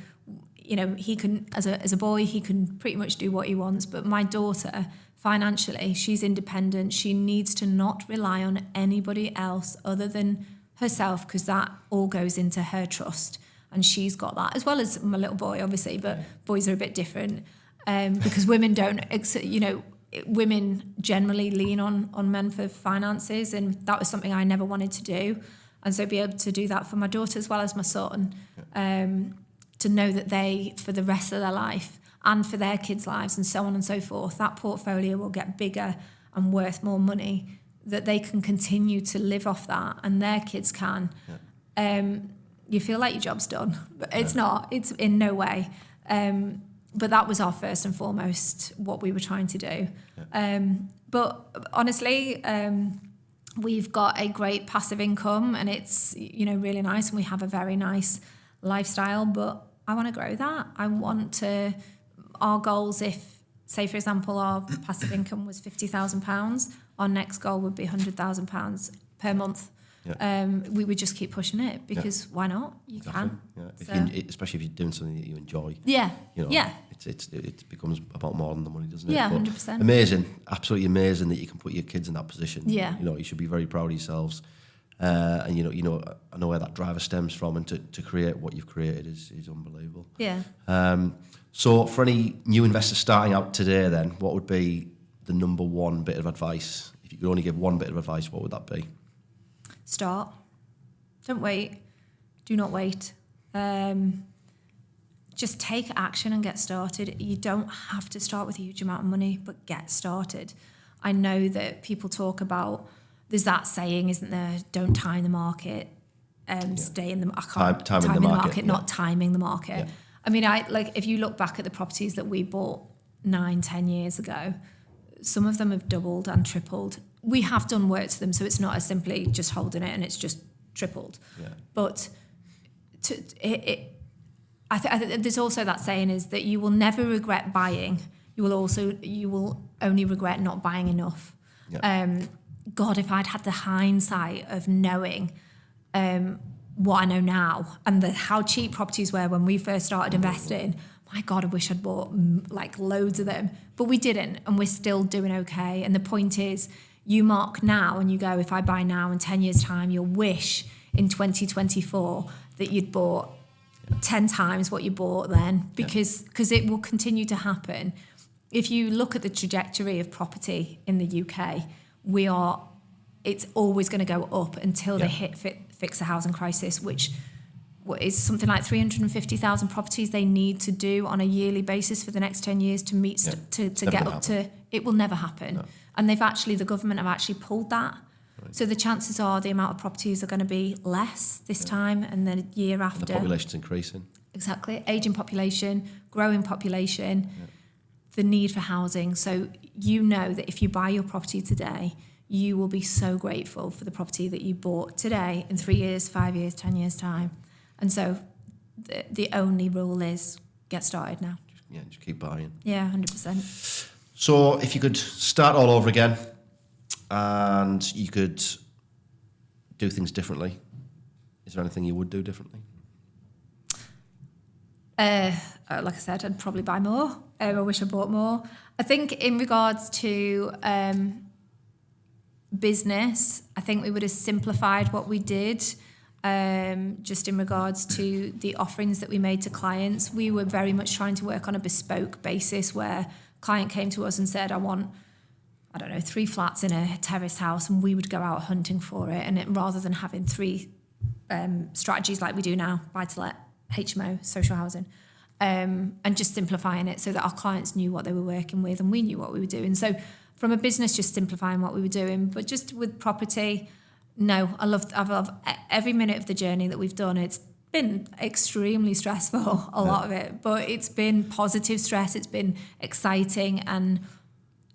you know, he can, as a boy, he can pretty much do what he wants. But my daughter, financially, she's independent. She needs to not rely on anybody else other than herself, because that all goes into her trust. And she's got that, as well as my little boy, obviously, but boys are a bit different because women don't, you know, women generally lean on men for finances, and that was something I never wanted to do. And so be able to do that for my daughter as well as my son, to know that they, for the rest of their life and for their kids' lives and so on and so forth, that portfolio will get bigger and worth more money, that they can continue to live off that and their kids can. You feel like your job's done, but it's not. It's in no way. But that was our first and foremost what we were trying to do. But honestly, we've got a great passive income, and it's, you know, really nice, and we have a very nice lifestyle. But I want to grow that. I want to. Our goals, if say for example our passive income was £50,000, our next goal would be £100,000 per month. We would just keep pushing it because why not? You can. So. Especially if you're doing something that you enjoy. Yeah. You know, it becomes about more than the money, doesn't it? Yeah, but 100%. Amazing, absolutely amazing that you can put your kids in that position. Yeah. You know, you should be very proud of yourselves. And you know, I know where that driver stems from, and to create what you've created is unbelievable. Yeah. So for any new investors starting out today, then what would be the number one bit of advice? If you could only give one bit of advice, what would that be? Start. Don't wait. Do not wait. Just take action and get started. You don't have to start with a huge amount of money, but get started. I know that people talk about, there's that saying, isn't there? Don't time the market. Stay in the market. Timing the market, not timing the market. Yeah. I mean, if you look back at the properties that we bought 9-10 years ago, some of them have doubled and tripled. We have done work to them, so it's not as simply just holding it and it's just tripled. Yeah. But I think there's also that saying is that you will never regret buying. You will only regret not buying enough. Yeah. God, if I'd had the hindsight of knowing what I know now and how cheap properties were when we first started investing, my God, I wish I'd bought like loads of them. But we didn't, and we're still doing okay. And the point is, you mark now and you go, if I buy now in 10 years' time, you'll wish in 2024 that you'd bought 10 times what you bought then, because it will continue to happen. If you look at the trajectory of property in the UK, it's always going to go up until they fix the housing crisis, which is something like 350,000 properties they need to do on a yearly basis for the next 10 years to meet to get up to. It will never happen. No. And the government have actually pulled that. Right. So the chances are the amount of properties are going to be less this time and then a year after. And the population's increasing. Exactly. Aging population, growing population, the need for housing. So you know that if you buy your property today, you will be so grateful for the property that you bought today in 3 years, 5 years, 10 years' time. And so the only rule is get started now. Just keep buying. Yeah, 100%. So if you could start all over again and you could do things differently, is there anything you would do differently? Like I said, I'd probably buy more. I wish I bought more. I think in regards to business, I think we would have simplified what we did. Just in regards to the offerings that we made to clients, we were very much trying to work on a bespoke basis where a client came to us and said, I want, 3 flats in a terrace house, and we would go out hunting for it. And rather than having 3 strategies like we do now, buy-to-let, HMO, social housing, and just simplifying it so that our clients knew what they were working with and we knew what we were doing. So from a business, just simplifying what we were doing, but just with property, no, I love every minute of the journey that we've done. It's been extremely stressful, a lot of it, but it's been positive stress. It's been exciting, and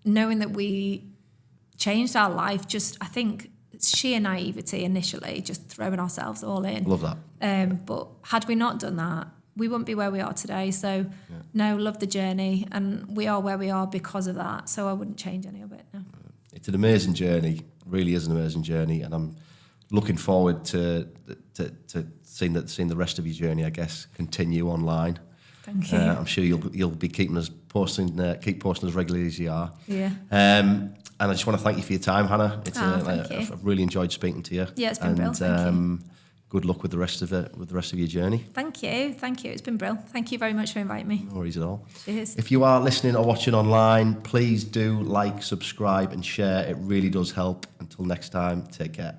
knowing that we changed our life, just, I think, sheer naivety initially, just throwing ourselves all in. Love that. But had we not done that, we wouldn't be where we are today. So, no, love the journey, and we are where we are because of that. So I wouldn't change any of it, no. It's an amazing journey, really is an amazing journey, and I'm looking forward to seeing the rest of your journey, I guess, continue online. Thank you. I'm sure you'll be keep posting as regularly as you are. Yeah. And I just want to thank you for your time, Hannah. Thank you. I've really enjoyed speaking to you. Yeah, it's been brilliant. Thank you. Good luck with the rest of your journey. Thank you. It's been brilliant. Thank you very much for inviting me. No worries at all. Cheers. If you are listening or watching online, please do like, subscribe, and share. It really does help. Until next time, take care.